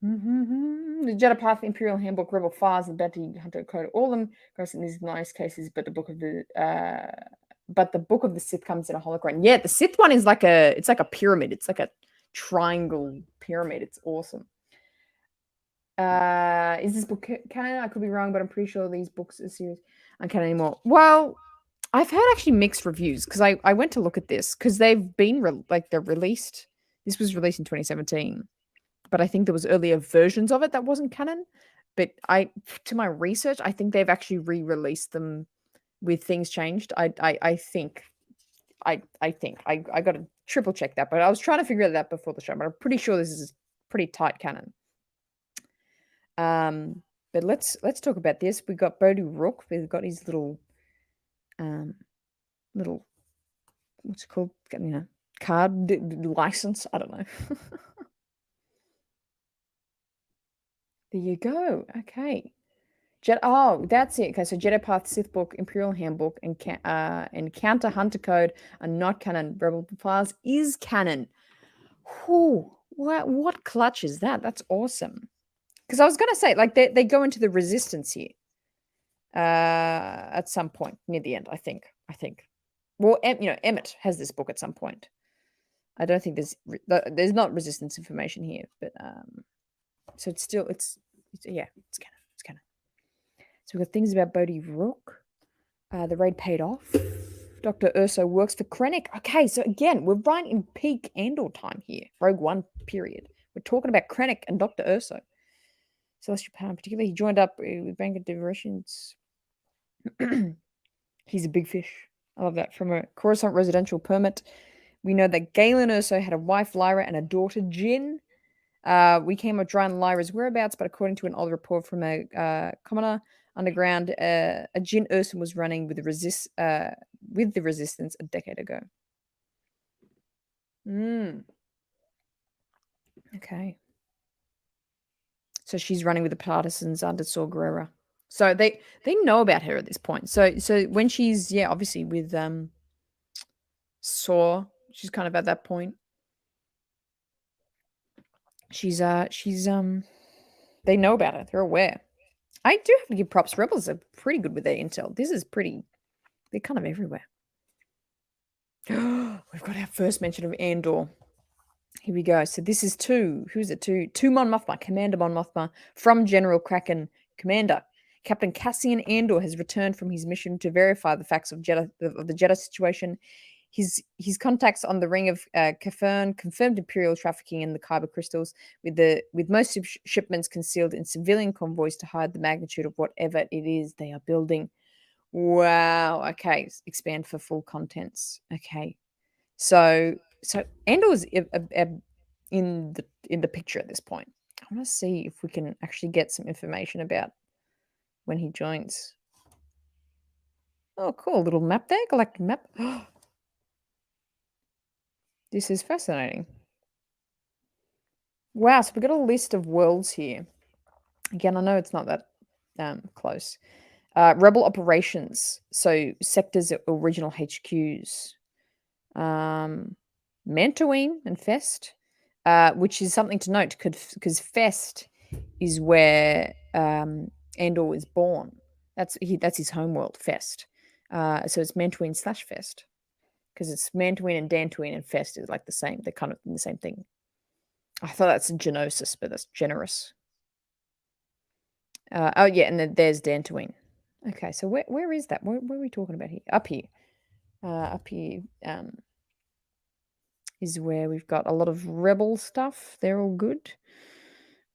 Jetpath, Imperial Handbook, Rebel Files, and Bounty Hunter Code, all of them goes in these nice cases, but the book of the Sith comes in a hologram. Yeah, the Sith one is like a pyramid. It's like a triangle pyramid. It's awesome. Is this book canon? I could be wrong, but I'm pretty sure these books are serious. I can't anymore. Well, I've heard actually mixed reviews because I went to look at this because they've been they're released. This was released in 2017, but I think there was earlier versions of it that wasn't canon. But to my research, I think they've actually re-released them with things changed. I think I got to triple check that, but I was trying to figure that out before the show. But I'm pretty sure this is pretty tight canon. But let's talk about this. We got Bodhi Rook. We've got his little what's it called? Card license. I don't know. There you go. Okay. That's it. Okay, so Jetpath, Sith Book, Imperial Handbook, and Counter Hunter Code are not canon. Rebel Files is canon. Whew, what clutch is that? That's awesome. Because I was going to say, like, they go into the resistance here at some point near the end, I think. Well, Emmett has this book at some point. I don't think there's not resistance information here, but so it's still it's canon. It's canon. So we've got things about Bodhi Rook. The raid paid off. Dr. Urso works for Krennic. Okay, so again, we're right in peak Andor time here. Rogue One period. We're talking about Krennic and Dr. Urso. Celestial Power in particular. He joined up with Bank of Diversions. He's a big fish. I love that. From a Coruscant residential permit. We know that Galen Urso had a wife, Lyra, and a daughter, Jin. We came up dry on Lyra's whereabouts, but according to an old report from a commoner underground, a Jin Urso was running with the resistance a decade ago. Okay. So she's running with the partisans under Saw Gerrera. So they know about her at this point. So when she's obviously with Saw, she's kind of at that point. She's they know about her. They're aware. I do have to give props. Rebels are pretty good with their intel. This is pretty. They're kind of everywhere. We've got our first mention of Andor. Here we go. So this is who's it to? To Mon Mothma, Commander Mon Mothma from General Kraken, Commander. Captain Cassian Andor has returned from his mission to verify the facts of the Jeddah situation. His contacts on the Ring of Kafern confirmed Imperial trafficking in the Kyber crystals, with most shipments concealed in civilian convoys to hide the magnitude of whatever it is they are building. Wow. Okay. Expand for full contents. Okay. So Andor's in the picture at this point. I want to see if we can actually get some information about when he joins. Oh, cool. Little map there. Galactic map. This is fascinating. Wow. So we've got a list of worlds here. Again, I know it's not that close. Rebel operations. So sectors, original HQs. Mantooine and Fest, which is something to note because Fest is where Andor was born. That's his homeworld, Fest. So it's Mantooine / Fest because it's Mantooine and Dantooine and Fest is like the same. They're kind of the same thing. I thought that's Genosis, but that's generous. Oh yeah, and then there's Dantooine. Okay, so where is that? Where are we talking about here? Up here. Up here is where we've got a lot of rebel stuff. They're all good.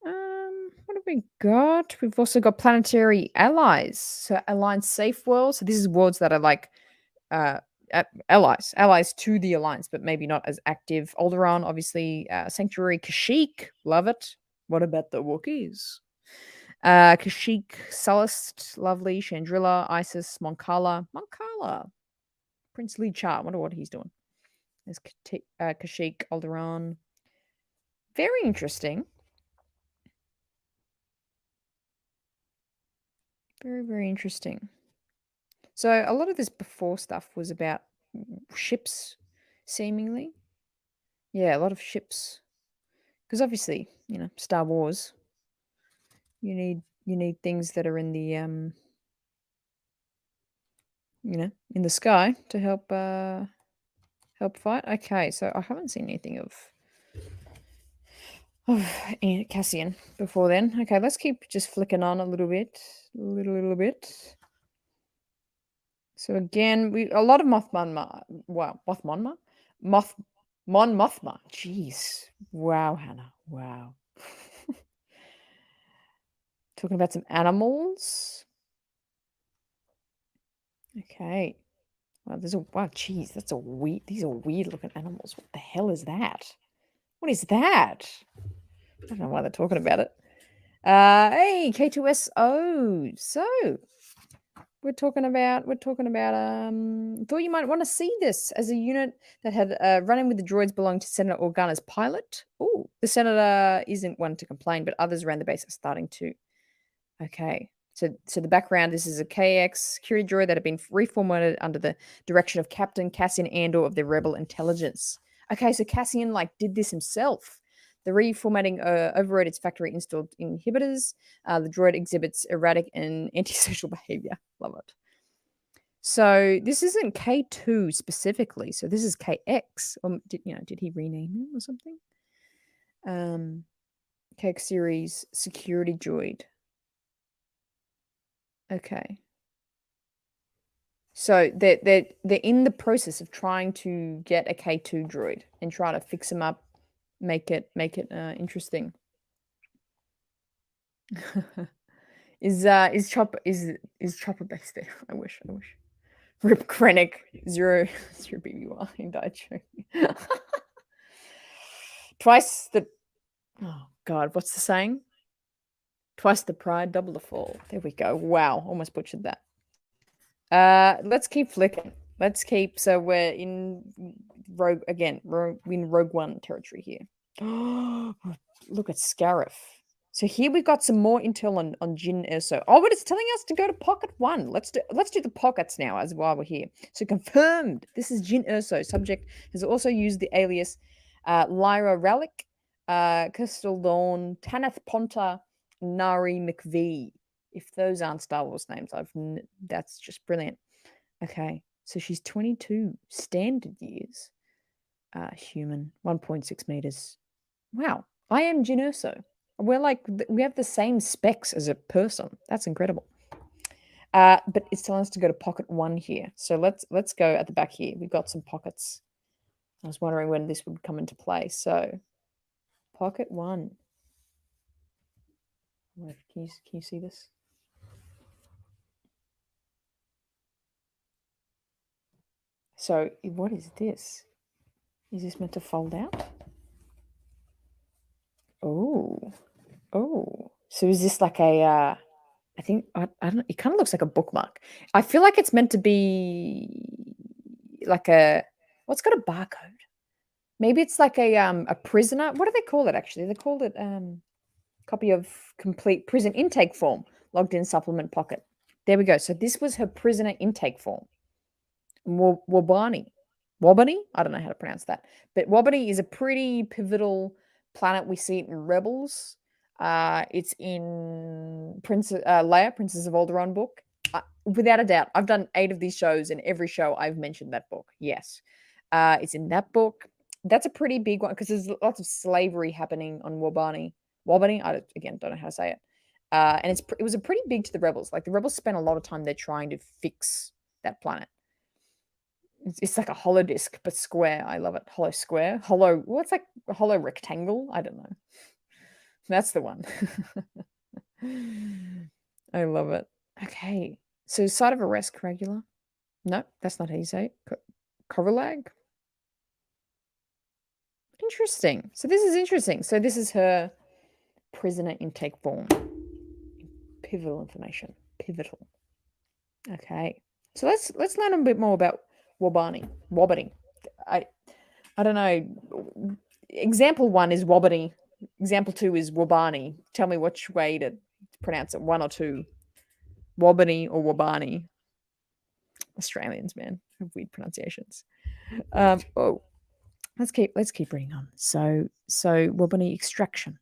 What have we got? We've also got planetary allies. So alliance safe worlds. So this is worlds that are like allies to the alliance, but maybe not as active. Alderaan, obviously, Sanctuary, Kashyyyk, love it. What about the Wookiees? Kashyyyk, Sullust, lovely. Chandrilla, Isis, Moncala, Prince Lee Cha. I wonder what he's doing. There's Kashyyyk, Alderaan. Very interesting. Very, very interesting. So a lot of this before stuff was about ships, seemingly. Yeah, a lot of ships. Because obviously, Star Wars. You need things that are in the in the sky to help fight. Okay, so I haven't seen anything of Cassian before then. Okay, let's keep just flicking on a little bit, little bit. So again, a lot of Mothma. Wow, Mon Mothma. Jeez, wow, Hannah, wow. Talking about some animals. Okay. Wow, jeez, that's a weird. These are weird looking animals. What the hell is that? What is that? I don't know why they're talking about it. Hey, K2SO. So we're talking about thought you might want to see this as a unit that had run-in with the droids belonging to Senator Organa's pilot. Oh, the senator isn't one to complain, but others around the base are starting to. Okay. So the background, this is a KX security droid that had been reformatted under the direction of Captain Cassian Andor of the Rebel Intelligence. Okay, so Cassian did this himself. The reformatting overrode its factory installed inhibitors. The droid exhibits erratic and antisocial behavior. Love it. So this isn't K2 specifically. So this is KX. Did he rename him or something? KX series security droid. Okay. So they're in the process of trying to get a K2 droid and try to fix him up, make it interesting. Is Chopper based there? I wish. Rip Krennic 0 BBY died true. Twice the oh god, what's the saying? Twice the pride, double the fall. There we go. Wow, almost butchered that. Let's keep flicking. So we're in Rogue again. We're in Rogue One territory here. Look at Scarif. So here we've got some more intel on Jyn Erso. Oh, but it's telling us to go to Pocket 1. Let's do the pockets now as while we're here. So confirmed. This is Jyn Erso. Subject has also used the alias Lyra Relic, Crystal Dawn, Tanith Ponta, Nari McVee. If those aren't Star Wars names, that's just brilliant. Okay, so she's 22 standard years. Human, 1.6 meters. Wow, I am Jyn Erso. We have the same specs as a person. That's incredible. But it's telling us to go to pocket 1 here. So let's go at the back here. We've got some pockets. I was wondering when this would come into play. So pocket 1. Can you see this? So what is this? Is this meant to fold out? Oh. So is this like a I think I don't know, it kind of looks like a bookmark. I feel like it's meant to be like what's got a barcode? Maybe it's like a prisoner. What do they call it actually? They called it copy of complete prison intake form, logged in supplement pocket. There we go. So this was her prisoner intake form. Wabani. Wobony? I don't know how to pronounce that. But Wobony is a pretty pivotal planet. We see it in Rebels. It's in Leia, Princess of Alderaan book. Without a doubt, I've done 8 of these shows, and every show I've mentioned that book. Yes. It's in that book. That's a pretty big one because there's lots of slavery happening on Wobani. Wobani, again, don't know how to say it. And it was a pretty big to the rebels. Like the rebels spent a lot of time there trying to fix that planet. It's like a hollow disc, but square. I love it. Hollow square. Hollow. What's like a hollow rectangle? I don't know. That's the one. I love it. Okay. So site of arrest, regular. No, that's not how you say it. Coverlag. Interesting. So this is interesting. So this is her prisoner intake form. Pivotal information. Pivotal. Okay. So let's learn a bit more about Wobani. Wobbany. I don't know. Example 1 is Wobbany. Example 2 is Wobani. Tell me which way to pronounce it. 1 or 2. Wobbany or Wobani. Australians, man, have weird pronunciations. Let's keep reading on. So Wobany extraction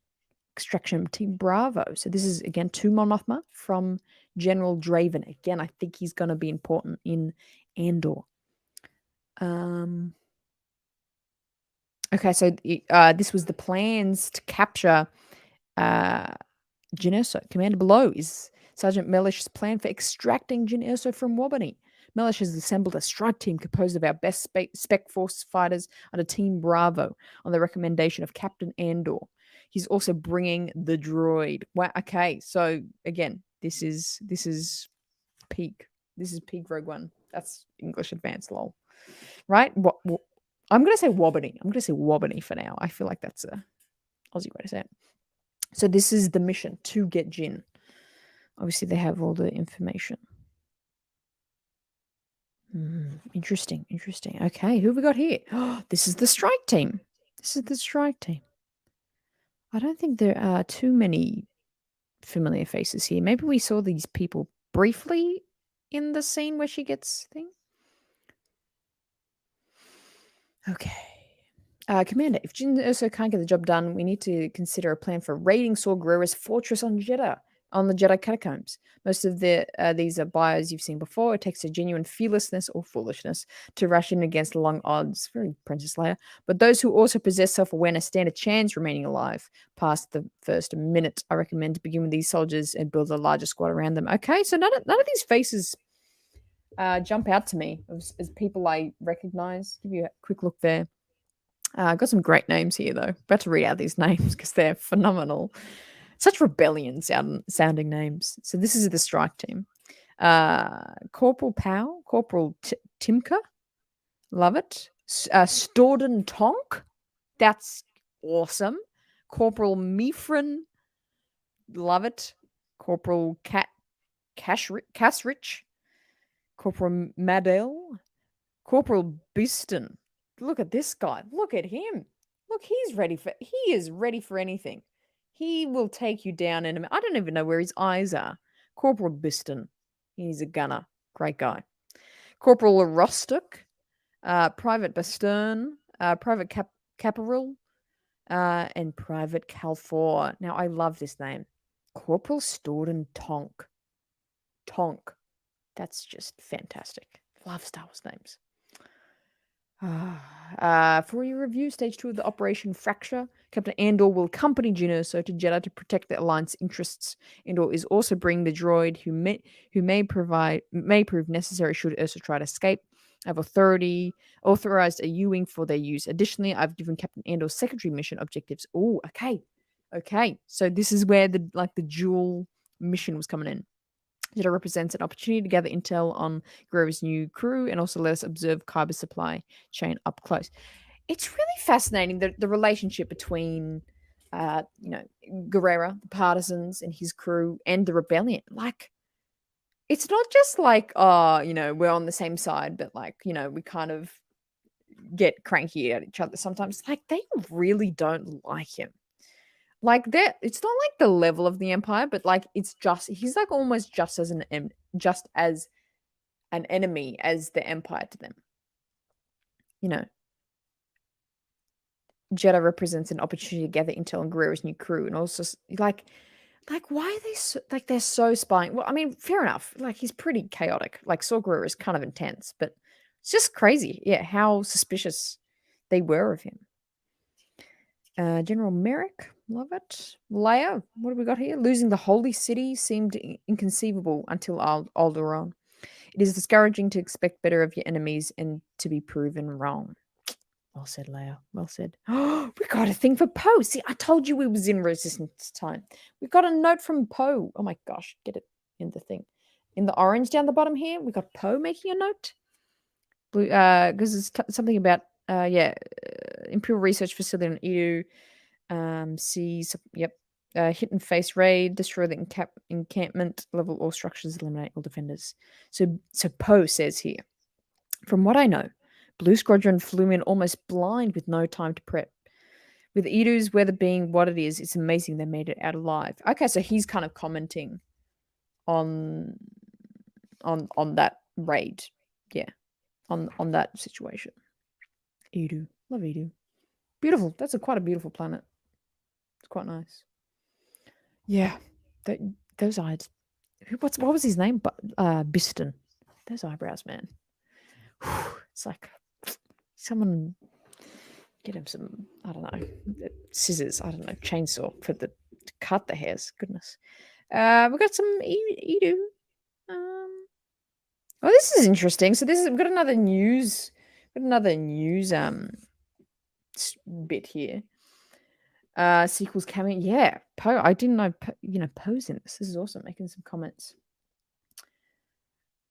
Team Bravo. So this is again to Mon Mothma from General Draven. Again, I think he's going to be important in Andor. Okay, so this was the plans to capture Jyn Erso. Commander below is Sergeant Mellish's plan for extracting Jyn Erso from Wobany. Mellish has assembled a strike team composed of our best spec force fighters under Team Bravo on the recommendation of Captain Andor. He's also bringing the droid. Wow, okay, so again, this is peak. This is peak Rogue One. That's English Advanced, lol. Right? I'm going to say Wobany. I'm going to say Wobany for now. I feel like that's a Aussie way to say it. So this is the mission to get Jyn. Obviously, they have all the information. Interesting. Okay, who have we got here? Oh, this is the strike team. I don't think there are too many familiar faces here. Maybe we saw these people briefly in the scene where she gets thing. Okay. Commander, if Jyn Erso can't get the job done, we need to consider a plan for raiding Saw Gerrera's fortress on Jeddah, on the Jedi catacombs. Most of these are buyers you've seen before. It takes a genuine fearlessness or foolishness to rush in against long odds. Very Princess Leia. But those who also possess self-awareness stand a chance remaining alive past the first minute. I recommend to begin with these soldiers and build a larger squad around them. Okay, so none of these faces jump out to me as people I recognize. Give you a quick look there. Got some great names here, though. About to read out these names because they're phenomenal. Such rebellion sounding names. So this is the strike team. Corporal Powell, Corporal Timka, love it. Storden Tonk, that's awesome. Corporal Mifrin, love it. Corporal Casrich, Corporal Madel, Corporal Biston. Look at this guy. Look at him. Look, he is ready for anything. He will take you down in a minute. I don't even know where his eyes are. Corporal Biston. He's a gunner. Great guy. Corporal Rostock. Private Bastern. Private Caporal. And Private Calfor. Now, I love this name. Corporal Storden Tonk. Tonk. That's just fantastic. Love Star Wars names. For your review, stage 2 of the Operation Fracture, Captain Andor will accompany Jyn Erso to Jeddah to protect the Alliance interests. Andor is also bringing the droid who may prove necessary should Erso try to escape. I've authorized a U-wing for their use. Additionally, I've given Captain Andor's secondary mission objectives. Oh, okay. So this is where the dual mission was coming in. Jeddah represents an opportunity to gather intel on Grover's new crew and also let us observe Kyber's supply chain up close. It's really fascinating the relationship between, Gerrera, the partisans, and his crew, and the rebellion. Like, it's not just like, we're on the same side, but we kind of get cranky at each other sometimes. Like, they really don't like him. Like that, it's not like the level of the Empire, but he's like almost just as an enemy as the Empire to them. you know, Jeddah represents an opportunity to gather intel on Guerrero's new crew, and also like why are they so, like they're so spying? Well, I mean, fair enough. Like he's pretty chaotic. Like Saw Gerrera is kind of intense, but it's just crazy. Yeah, how suspicious they were of him. General Merrick, love it. Leia, what have we got here? Losing the holy city seemed inconceivable until Alderaan. It is discouraging to expect better of your enemies and to be proven wrong. Well said, Leia. Well said. Oh, we got a thing for Poe. See, I told you we was in resistance time. We got a note from Poe. Oh my gosh, get it in the thing. In the orange down the bottom here, we got Poe making a note. Blue, because it's something about Imperial Research Facility on Edu. Yep. Hit and face raid, destroy the encampment, level all structures, eliminate all defenders. So Poe says here, from what I know, Blue Squadron flew in almost blind with no time to prep. With Edu's weather being what it is, it's amazing they made it out alive. Okay, so he's kind of commenting on that raid. Yeah. On that situation. Edu. Love Edu. Beautiful. That's quite a beautiful planet. It's quite nice. Yeah. Those eyes. What was his name? Biston. Those eyebrows, man. It's like someone get him some, I don't know, scissors, I don't know, chainsaw to cut the hairs. Goodness. We got some Edu. Oh, this is interesting. So we've got another news bit here. Sequels coming. Yeah, Poe. I didn't know Poe's in this. This is awesome. Making some comments.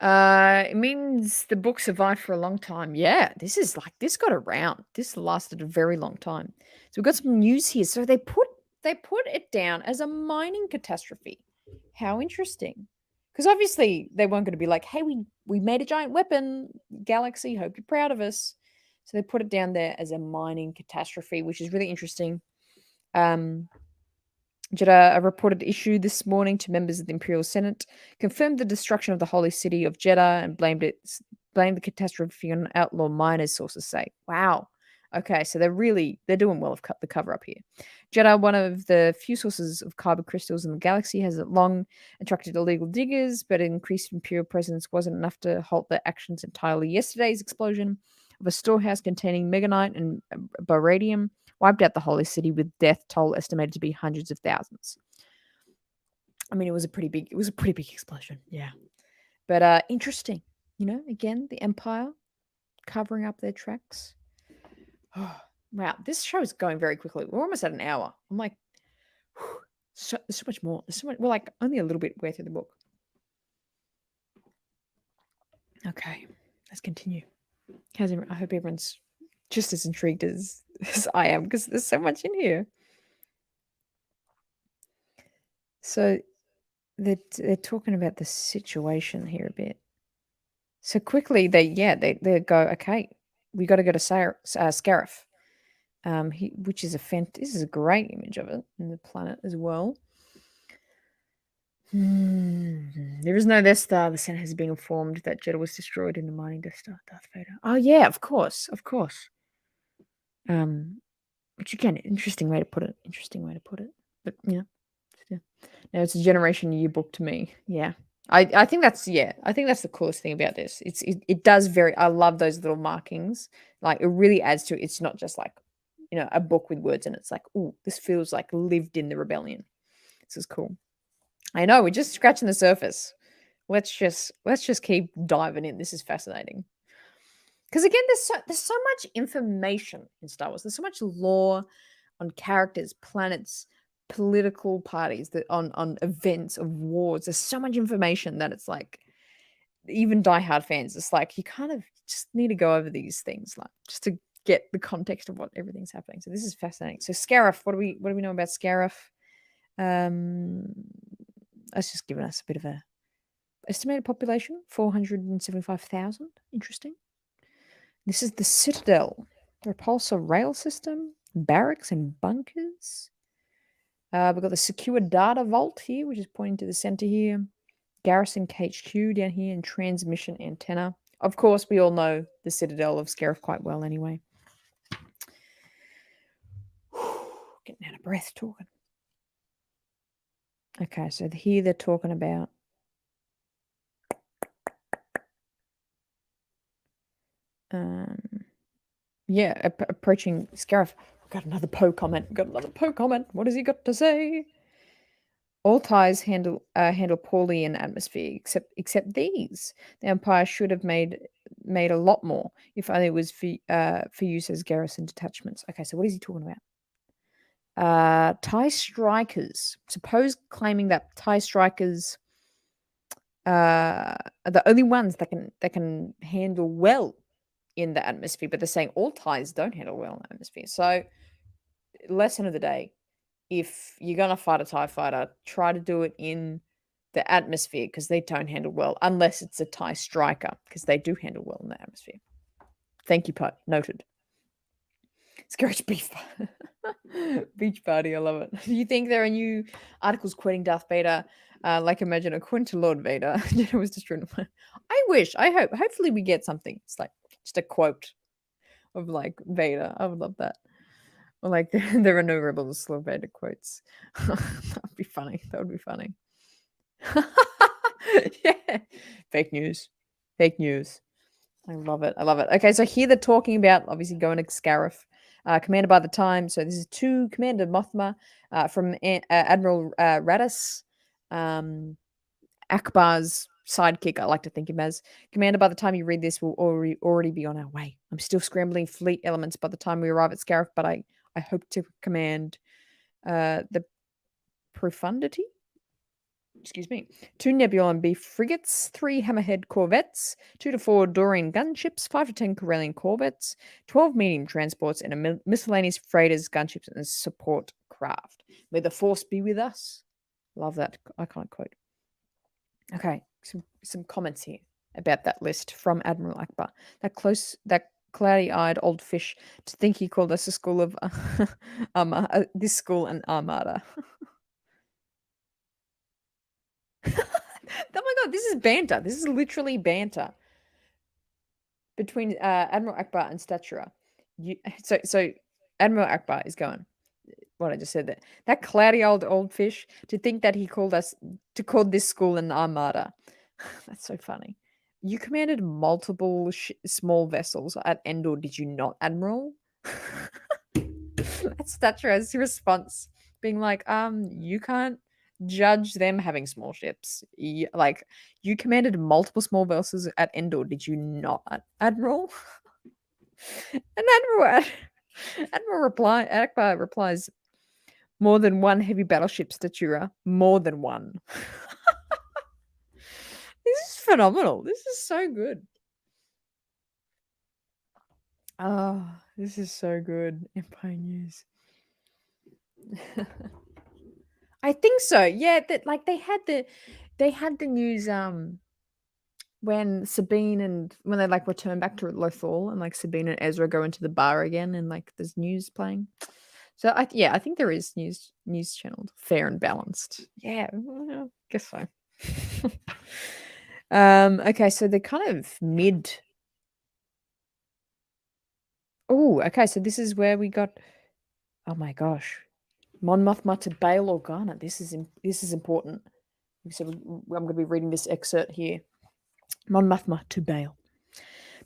It means the book survived for a long time. Yeah, this got around. This lasted a very long time. So we've got some news here. So they put it down as a mining catastrophe. How interesting. Because obviously they weren't going to be like, hey, we made a giant weapon, Galaxy, hope you're proud of us. So they put it down there as a mining catastrophe, which is really interesting. Jeddah reported issue this morning to members of the Imperial Senate, confirmed the destruction of the holy city of Jeddah, and blamed the catastrophe on outlaw miners, sources say. Wow. Okay, so they're doing well of the cover up here. Jeddah, one of the few sources of kyber crystals in the galaxy, has long attracted illegal diggers, but increased Imperial presence wasn't enough to halt their actions entirely. Yesterday's explosion of a storehouse containing meganite and baradium wiped out the holy city, with death toll estimated to be hundreds of thousands. I mean, it was a pretty big explosion, yeah. But interesting, again, the Empire covering up their tracks. Oh, wow, this show is going very quickly. We're almost at an hour. I'm like, there's so much more. We're like only a little bit way through the book. Okay, let's continue. I hope everyone's just as intrigued as I am, because there's so much in here. So they're talking about the situation here a bit. So quickly they go, okay, we got to go to Scarif, which is this is a great image of it in the planet as well. There is no Death Star. The Senate has been informed that Jeddah was destroyed in the mining Death Star. Darth Vader. Oh yeah, of course. Which again, interesting way to put it. But yeah. Now it's a generation yearbook to me. Yeah. I think that's the coolest thing about this. It does I love those little markings. Like it really adds to it. It's not just like, a book with words, and it's like, oh, this feels like lived in the rebellion. This is cool. I know, we're just scratching the surface. Let's just keep diving in. This is fascinating. Because again, there's so much information in Star Wars. There's so much lore on characters, planets, political parties, on events of wars. There's so much information that it's like, even diehard fans, it's like you kind of just need to go over these things, like just to get the context of what everything's happening. So this is fascinating. So Scarif, what do we know about Scarif? That's just given us a bit of a estimated population, 475,000. Interesting. This is the Citadel, repulsor rail system, barracks and bunkers. We've got the secure data vault here, which is pointing to the center here. Garrison HQ down here, and transmission antenna. Of course, we all know the Citadel of Scarif quite well anyway. Getting out of breath talking. Okay, so here they're talking about yeah, approaching Scarif. Got another Poe comment. Got another Poe comment. What has he got to say? All ties handle poorly in atmosphere, except these. The Empire should have made a lot more, if only it was for use as garrison detachments. Okay, so what is he talking about? TIE strikers. Suppose claiming that TIE strikers are the only ones that can handle well in the atmosphere, but they're saying all TIEs don't handle well in the atmosphere. So, lesson of the day: if you're gonna fight a TIE fighter, try to do it in the atmosphere because they don't handle well, unless it's a TIE striker because they do handle well in the atmosphere. Thank you, Poe. Noted. Scratch beef. Beach party, I love it. Do you think there are new articles quoting Darth Vader? Like imagine a quint to Lord Vader. It was destroyed. I wish. I hope. Hopefully we get something. It's like just a quote of like Vader. I would love that. Or like there are no rebels, Lord Vader quotes. That would be funny. That would be funny. Yeah. Fake news. Fake news. I love it. I love it. Okay, so here they're talking about obviously going to Scarif, commanded by the time. So this is to Commander Mothma from Admiral Radis, Akbar's sidekick. I like to think him as Commander. By the time you read this, we'll already be on our way. I'm still scrambling fleet elements by the time we arrive at Scarif, but I hope to command the profundity. Excuse me, 2 Nebula and B frigates, 3 Hammerhead corvettes, 2 to 4 Dorian gunships, 5 to 10 Corellian corvettes, 12 medium transports, and a miscellaneous freighters, gunships, and support craft. May the force be with us. Love that. I can't quote. Okay, some comments here about that list from Admiral Akbar. That cloudy-eyed old fish to think he called us a school of this school an armada. Oh my god, this is banter. This is literally banter between Admiral Akbar and Statura. So Admiral Akbar is going. What I just said there. That cloudy old fish to think that he called this school an armada. That's so funny. You commanded multiple small vessels at Endor, did you not, Admiral? That's Statura's response, being like, you can't judge them having small ships. Like, you commanded multiple small vessels at Endor, did you not, Admiral? And Akbar replies, more than one heavy battleship, Statura. More than one. This is phenomenal. This is so good. Oh, this is so good. Empire News. I think so. Yeah, that like they had the news when Sabine and when they like return back to Lothal and like Sabine and Ezra go into the bar again and like there's news playing. So I think there is news channeled, fair and balanced. Yeah, well, guess so. Okay, so they're kind of mid. Oh, okay, so this is where we got. Oh my gosh, Mon Mothma to Bail Organa. This is important. So I'm going to be reading this excerpt here. Mon Mothma to Bail.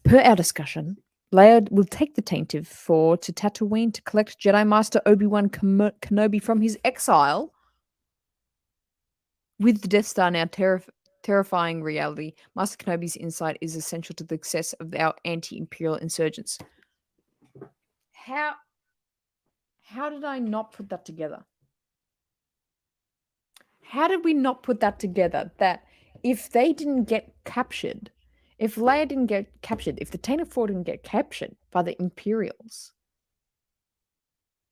Per our discussion, Leia will take the taintive to Tatooine to collect Jedi Master Obi-Wan Kenobi from his exile. With the Death Star now terrifying reality, Master Kenobi's insight is essential to the success of our anti-imperial insurgents. How did I not put that together? How did we not put that together? That if they didn't get captured, if Leia didn't get captured, if the Tantive 4 didn't get captured by the Imperials,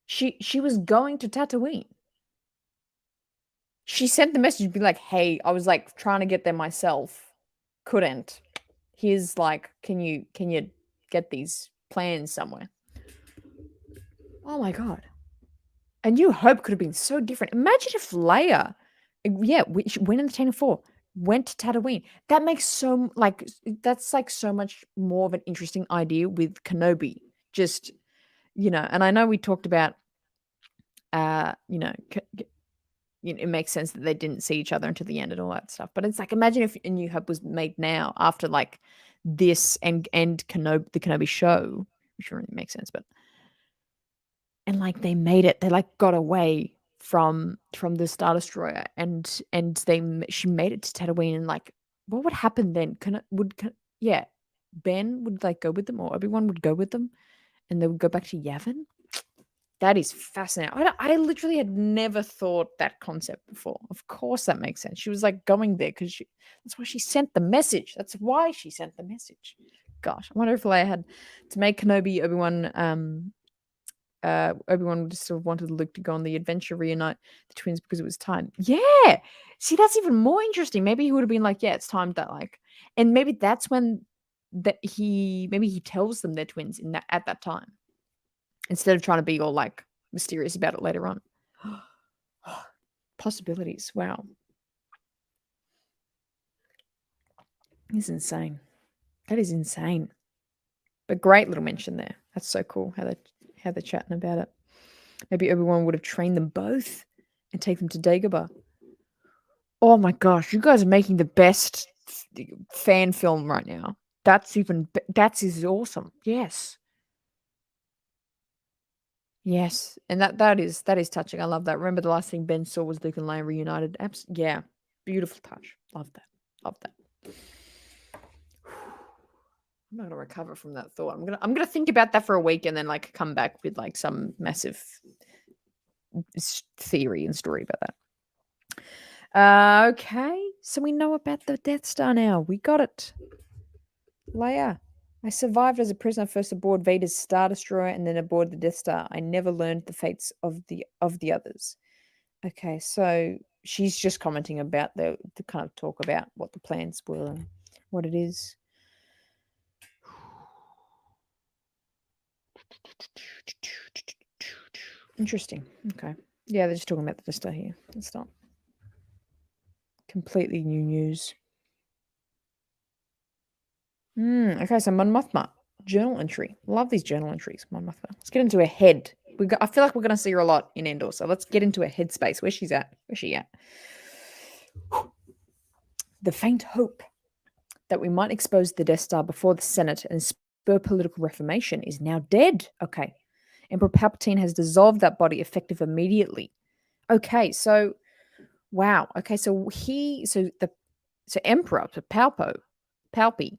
she was going to Tatooine. She sent the message, be like, "Hey, I was like trying to get there myself, couldn't. Here's like, can you get these plans somewhere?" Oh my god! A New Hope could have been so different. Imagine if Leia, yeah, she went in the Tantive 4, went to Tatooine. That makes that's like so much more of an interesting idea with Kenobi. Just, and I know we talked about, it makes sense that they didn't see each other until the end and all that stuff. But it's like, imagine if A New Hope was made now after like this and Kenobi, the Kenobi show, which really makes sense. But and like they made it, they like got away from the Star Destroyer, and she made it to Tatooine, and like, what would happen then? Yeah, Ben would like go with them, or Obi-Wan would go with them, and they would go back to Yavin. That is fascinating. I literally had never thought that concept before. Of course, that makes sense. She was like going there because that's why she sent the message. That's why she sent the message. Gosh, I wonder if Leia had to make Kenobi, Obi-Wan just sort of wanted Luke to go on the adventure, reunite the twins because it was time. Yeah. See, that's even more interesting. Maybe he would have been like, yeah, it's time that like, and maybe that's when maybe he tells them they're twins at that time, instead of trying to be all like mysterious about it later on. Possibilities. Wow. It's insane. That is insane. But great little mention there. That's so cool how they're chatting about it. Maybe Obi-Wan would have trained them both and take them to Dagobah. Oh my gosh, you guys are making the best fan film right now. That's is awesome. Yes. Yes, and that is touching. I love that. Remember, the last thing Ben saw was Luke and Leia reunited. Yeah, beautiful touch. Love that. Love that. I'm not gonna recover from that thought. I'm gonna think about that for a week and then like come back with like some massive theory and story about that. Okay, so we know about the Death Star now. We got it. Leia, I survived as a prisoner first aboard Vader's Star Destroyer and then aboard the Death Star. I never learned the fates of the others. Okay, so she's just commenting about the kind of talk about what the plans were and what it is. Interesting. Okay. Yeah, they're just talking about the Death Star here. It's not completely new news. Okay, so Mon Mothma. Journal entry. Love these journal entries, Mon Mothma. Let's get into her head. I feel like we're going to see her a lot in Andor, so let's get into her headspace. Where's she at? The faint hope that we might expose the Death Star before the Senate and spur political reformation is now dead. Okay. Emperor Palpatine has dissolved that body effective immediately. Okay, so wow. Okay, so Emperor, so Palpy,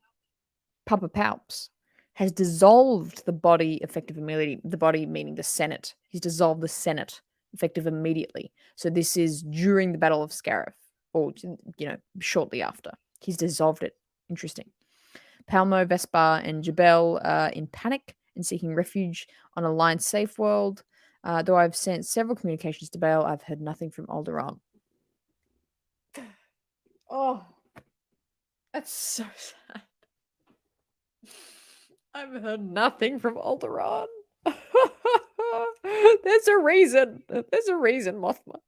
Papa Palps, has dissolved the body effective immediately. The body meaning the Senate. He's dissolved the Senate effective immediately. So this is during the Battle of Scarif, or shortly after. He's dissolved it. Interesting. Palmo, Vespar, and Jabel are in panic and seeking refuge on a line safe world. Though I've sent several communications to Bail, I've heard nothing from Alderaan. Oh, that's so sad. I've heard nothing from Alderaan. There's a reason. There's a reason, Mothma.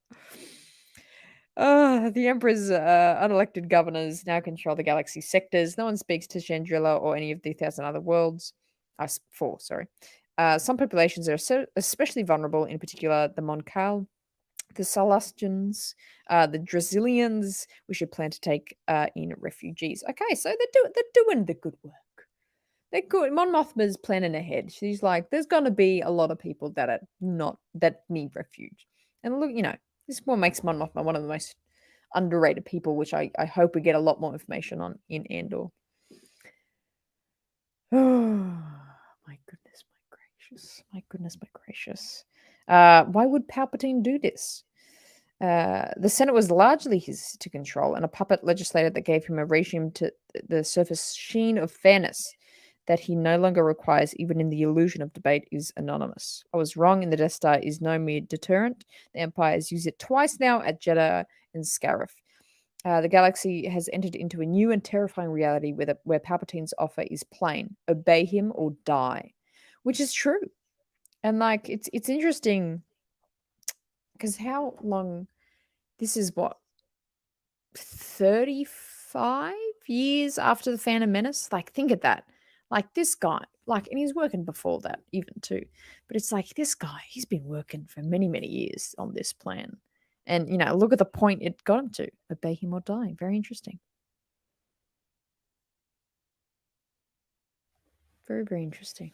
The Emperor's unelected governors now control the galaxy's sectors. No one speaks to Chandrila or any of the 1,000 other worlds. Four, sorry. Some populations are especially vulnerable, in particular the Monkal, the Salastians, the Drazilians. We should plan to take in refugees. Okay, so they're doing the good work. They're good. Mon Mothma's planning ahead. She's like, there's going to be a lot of people that need refuge. And look, this is what makes Mon Mothma one of the most underrated people, which I hope we get a lot more information on in Andor. Oh, my goodness, my gracious. My goodness, my gracious. Why would Palpatine do this? The Senate was largely his to control, and a puppet legislator that gave him a regime to the surface sheen of fairness that he no longer requires, even in the illusion of debate, is anonymous. I was wrong, and the Death Star is no mere deterrent. The Empire has used it twice now at Jeddah and Scarif. The galaxy has entered into a new and terrifying reality where Palpatine's offer is plain: obey him or die, which is true. And like, it's interesting because how long? This is what 30 5 years after the Phantom Menace. Like, think of that. Like, this guy, like, and he's working before that even too. But it's like this guy, he's been working for many, many years on this plan. And, look at the point it got him to. Obey him or die. Very interesting. Very, very interesting.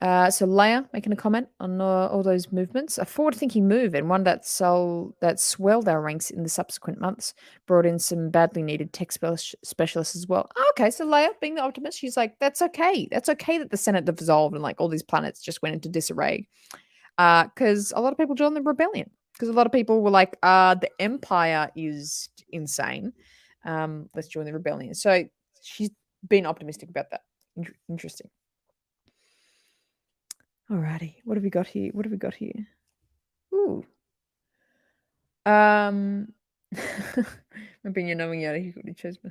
So Leia making a comment on all those movements, a forward-thinking move and one that swelled our ranks in the subsequent months, brought in some badly needed tech specialists as well. Oh, okay, so Leia, being the optimist, she's like, that's okay. That's okay that the Senate dissolved and like all these planets just went into disarray. Because a lot of people joined the rebellion. Because a lot of people were like, the Empire is insane. Let's join the rebellion. So she's been optimistic about that. Interesting. Alrighty, what have we got here? Ooh. Maybe you're knowing Yoda, he could have chose to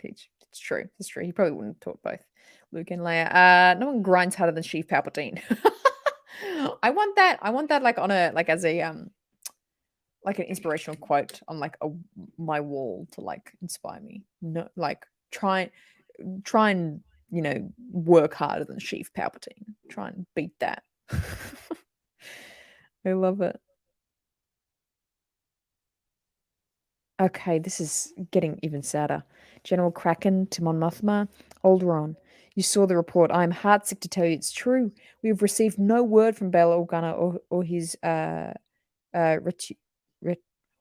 teach. It's true. It's true. He probably wouldn't have taught both Luke and Leia. No one grinds harder than Chief Palpatine. I want that. Like on a as a like an inspirational quote on like my wall to like inspire me. No, like try and work harder than Chief Palpatine. Try and beat that. I love it. Okay, this is getting even sadder. General Kraken to Mon Mothma, Alderaan. You saw the report. I am heartsick to tell you it's true. We have received no word from Bail Organa or his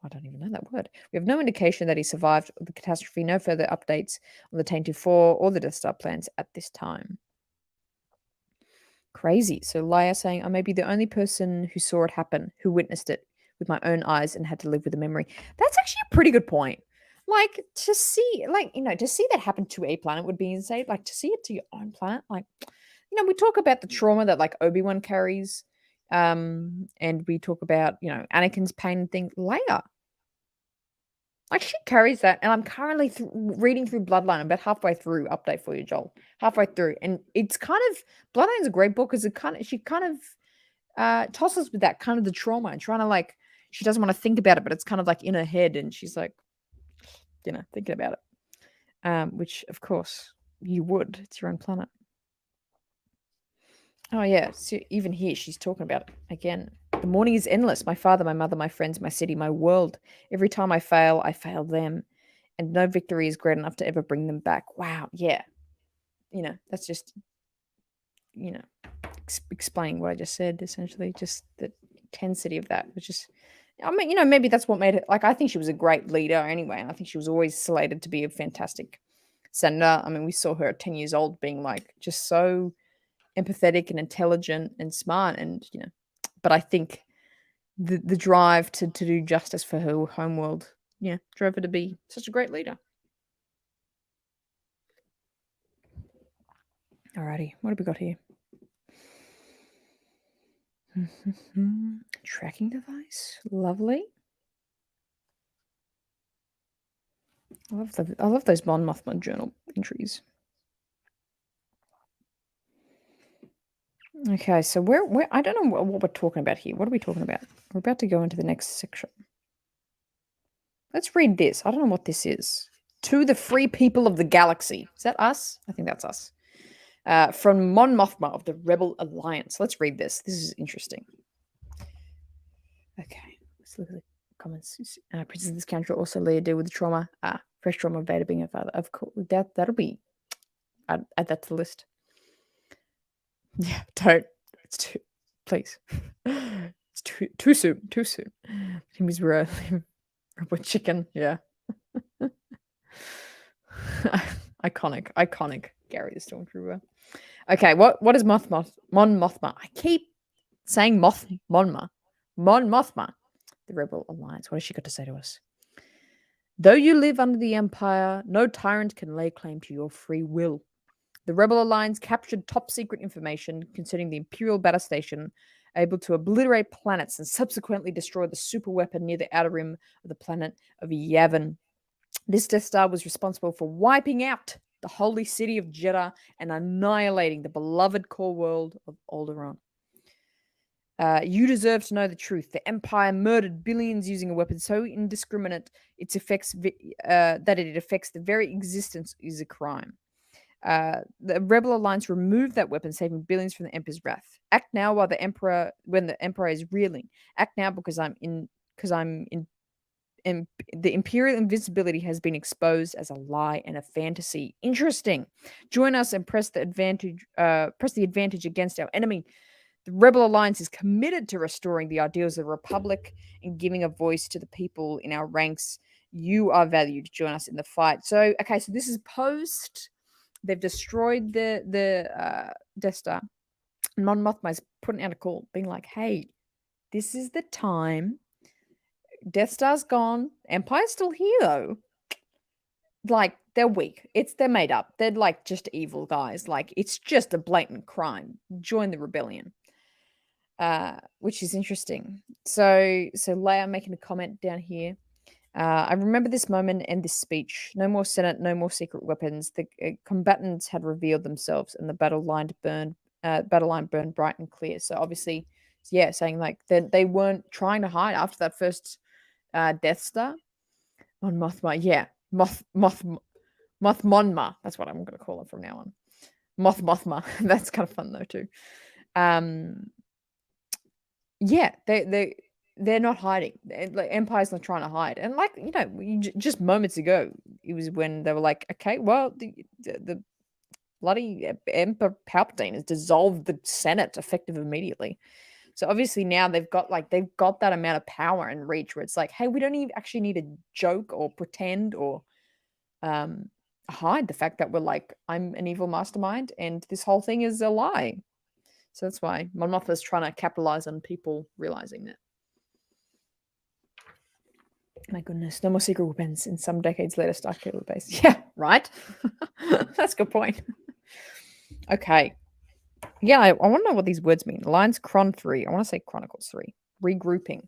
I don't even know that word. We have no indication that he survived the catastrophe. No further updates on the Tainted Four or the Death Star plans at this time. Crazy. So Leia saying, I may be the only person who saw it happen, who witnessed it with my own eyes and had to live with the memory. That's actually a pretty good point. Like to see, to see that happen to a planet would be insane. Like to see it to your own planet, like, we talk about the trauma that like Obi-Wan carries, and we talk about Anakin's pain thing. Leia, like she carries that, and I'm currently reading through Bloodline. I'm about halfway through. Update for you, Joel. Halfway through, and it's kind of Bloodline's a great book because she kind of tosses with that kind of the trauma and trying to like she doesn't want to think about it, but it's kind of like in her head, and she's like, thinking about it. Which of course you would. It's your own planet. Oh yeah. So even here, she's talking about it again. The morning is endless. My father, my mother, my friends, my city, my world. Every time I fail them. And no victory is great enough to ever bring them back. Wow. Yeah. That's just, explaining what I just said, essentially. Just the intensity of that, which is, I mean, maybe that's what made it. Like, I think she was a great leader anyway. And I think she was always slated to be a fantastic senator. I mean, we saw her at 10 years old being like just so empathetic and intelligent and smart. And, but I think the drive to do justice for her homeworld, drove her to be such a great leader. Alrighty, what have we got here? Tracking device, lovely. I love those Mon Mothma journal entries. Okay, so where I don't know what we're talking about here. What are we talking about? We're about to go into the next section. Let's read this. I don't know what this is. To the free people of the galaxy. Is that us? I think that's us. From Mon Mothma of the Rebel Alliance. Let's read this. This is interesting. Okay, let's look at the comments. Princess of this country also lay a deal with the trauma. Fresh trauma of Vader being her father. Of course, that'll be. Add that to the list. Yeah, don't. It's too. Please. It's too soon. Too soon. Him is rubber chicken. Yeah. Iconic. Gary the Stormtrooper. Okay, what is Mon Mothma? I keep saying Mon Mothma, the Rebel Alliance. What has she got to say to us? Though you live under the Empire, no tyrant can lay claim to your free will. The Rebel Alliance captured top secret information concerning the Imperial battle station, able to obliterate planets and subsequently destroy the super weapon near the outer rim of the planet of Yavin. This Death Star was responsible for wiping out the holy city of Jeddah and annihilating the beloved core world of Alderaan. You deserve to know the truth. The Empire murdered billions using a weapon so indiscriminate that it affects the very existence is a crime. The Rebel Alliance removed that weapon, saving billions from the Emperor's wrath. Act now when the Emperor is reeling. Act now because I'm in. The Imperial invincibility has been exposed as a lie and a fantasy. Interesting. Join us and press the advantage against our enemy. The Rebel Alliance is committed to restoring the ideals of the Republic and giving a voice to the people in our ranks. You are valued. Join us in the fight. So, okay, so this is post. They've destroyed the Death Star. And Mon Mothma is putting out a call, being like, "Hey, this is the time. Death Star's gone. Empire's still here, though. Like, they're weak. They're made up. They're like just evil guys. Like, it's just a blatant crime. Join the rebellion." Which is interesting. So Leia making a comment down here. I remember this moment and this speech. No more Senate, no more secret weapons. The combatants had revealed themselves, and the battle line burned bright and clear. So obviously, yeah, saying like they weren't trying to hide after that first Death Star on Mothma. Yeah, Mothmonma. That's what I'm going to call it from now on. Mothma. That's kind of fun though too. Yeah, they're not hiding. Like Empire's not trying to hide. And like just moments ago, it was when they were like, okay, well, the bloody Emperor Palpatine has dissolved the Senate effective immediately. So obviously now they've got that amount of power and reach where it's like, hey, we don't even actually need to joke or pretend or hide the fact that we're like, I'm an evil mastermind and this whole thing is a lie. So that's why Mon Mothma's trying to capitalize on people realizing that. My goodness, no more secret weapons in some decades later Starkiller base. Yeah, right? That's a good point. Okay. Yeah, I want to know what these words mean. Lines Chron 3. I want to say Chronicles 3. Regrouping.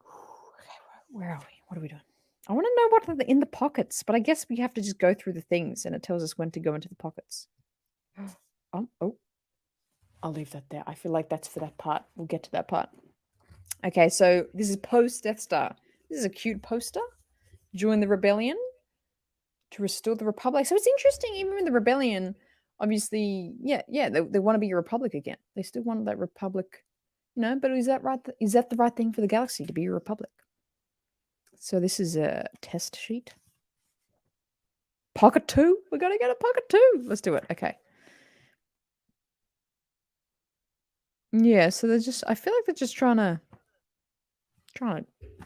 Okay, where are we? What are we doing? I want to know what are in the pockets, but I guess we have to just go through the things and it tells us when to go into the pockets. Oh. I'll leave that there. I feel like that's for that part. We'll get to that part. Okay, so this is post Death Star. This is a cute poster. Join the rebellion to restore the Republic. So it's interesting, even in the rebellion, obviously, they want to be a republic again. They still want that republic, but is that right? Is that the right thing for the galaxy to be a republic? So this is a test sheet. Pocket 2? We're going to get a Pocket 2. Let's do it. Okay. Yeah, so I feel like they're just trying to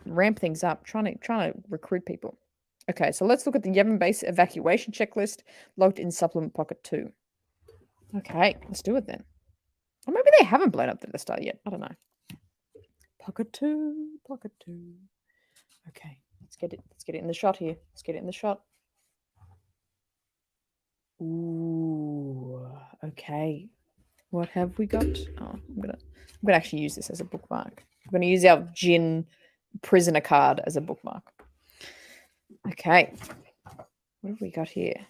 ramp things up, trying to recruit people. Okay, so let's look at the Yevon base evacuation checklist logged in supplement Pocket 2. Okay, let's do it then. Or maybe they haven't blown up the Star yet. I don't know. Pocket 2. Okay, let's get it in the shot here. Let's get it in the shot. Ooh, okay. What have we got? Oh, I'm gonna actually use this as a bookmark. I'm gonna use our Jin prisoner card as a bookmark. Okay. What have we got here?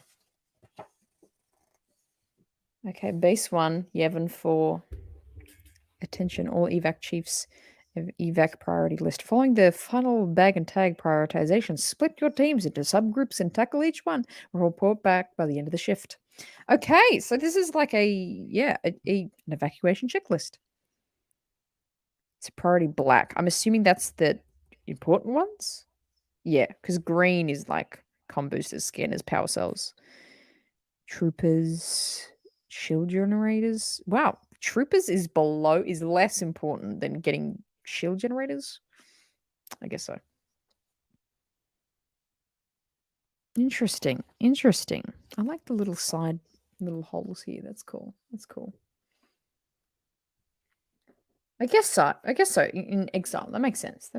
Okay, base 1, Yevon 4. Attention, all evac chiefs. Evac priority list. Following the final bag and tag prioritization, split your teams into subgroups and tackle each one. Report back by the end of the shift. Okay, so this is like an evacuation checklist. It's priority black. I'm assuming that's the important ones. Yeah, because green is like comm boosters, scanners, power cells, troopers, shield generators. Wow, troopers is less important than getting shield generators. I guess so. Interesting. I like the little holes here. That's cool. I guess so. In exile, that makes sense.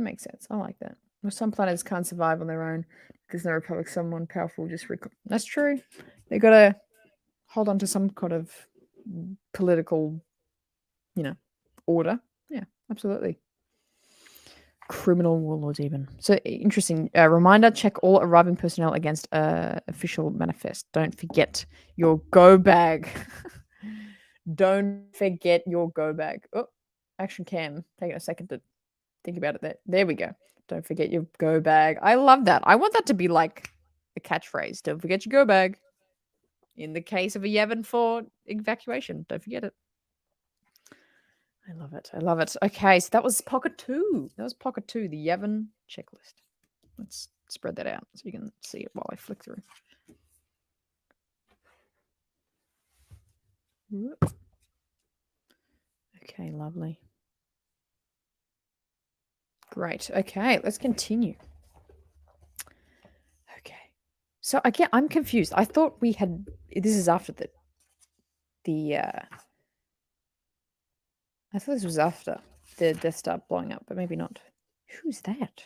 I like that. Well, some planets can't survive on their own. There's no republic. Someone powerful just That's true. They gotta hold on to some kind of political, order. Yeah, absolutely. Criminal warlords, even. So interesting. Reminder: check all arriving personnel against official manifest. Don't forget your go bag. Don't forget your go bag. Oh, action cam. Taking a second to think about it there. There we go. Don't forget your go bag. I love that. I want that to be like a catchphrase. Don't forget your go bag. In the case of a Yevon for evacuation. Don't forget it. I love it. I love it. Okay, so that was pocket two. That was pocket two, the Yevon checklist. Let's spread that out so you can see it while I flick through. Okay, lovely. Great. Okay, let's continue. Okay. So again, I'm confused. I thought we had this is after the I thought this was after the Death Star blowing up, but maybe not. Who's that?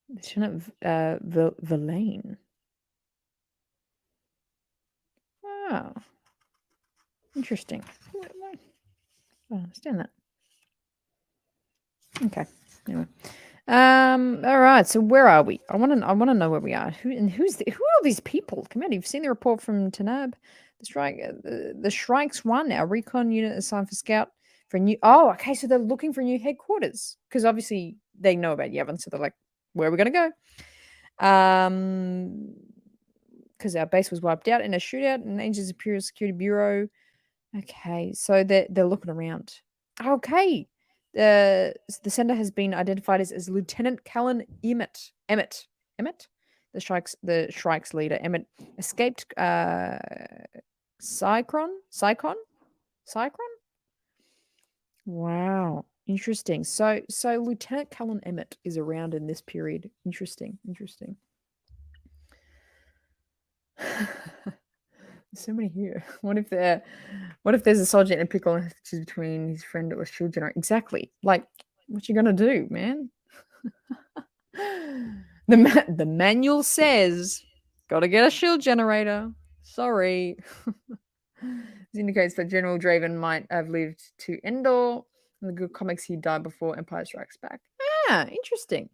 Lieutenant Verlaine. Oh. Interesting. I don't understand that. Okay. Anyway. All right. So where are we? I want to know where we are. Who are all these people? Come on, you've seen the report from Tanab. The Shrikes won. Our recon unit assigned for scout for a new. Oh, okay. So they're looking for new headquarters because obviously they know about Yevon, so they're like, where are we going to go? Because our base was wiped out in a shootout in Asia's Imperial Security Bureau. Okay, so they're looking around. Okay, the sender has been identified as Lieutenant Callan Emmett. Emmett, the Shrikes leader. Emmett escaped. Psychron. Wow, interesting. So Lieutenant Callan Emmett is around in this period. Interesting. So many here. What if there's a sergeant in a pickle and choose between his friend or shield generator? Exactly. Like, what you gonna do, man? The manual says, gotta get a shield generator. Sorry. This indicates that General Draven might have lived to Endor. In the good comics, he died before Empire Strikes Back. Ah, interesting.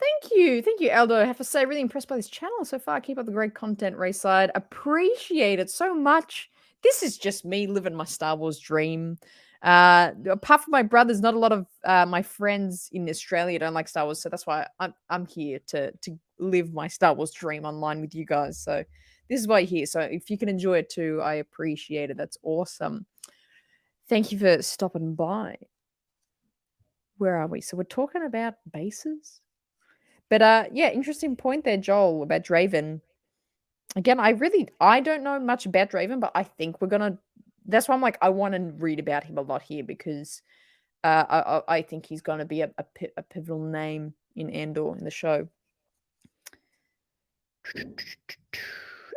Thank you, Aldo. I have to say, really impressed by this channel so far. Keep up the great content, RaeSide. Appreciate it so much. This is just me living my Star Wars dream. Apart from my brothers, not a lot of my friends in Australia don't like Star Wars, so that's why I'm here to live my Star Wars dream online with you guys. So this is why you're here. So if you can enjoy it too, I appreciate it. That's awesome. Thank you for stopping by. Where are we? So we're talking about bases. But yeah, interesting point there, Joel, about Draven. Again, I don't know much about Draven, but I think we're gonna. That's why I'm like, I want to read about him a lot here because I think he's gonna be a pivotal name in Andor in the show.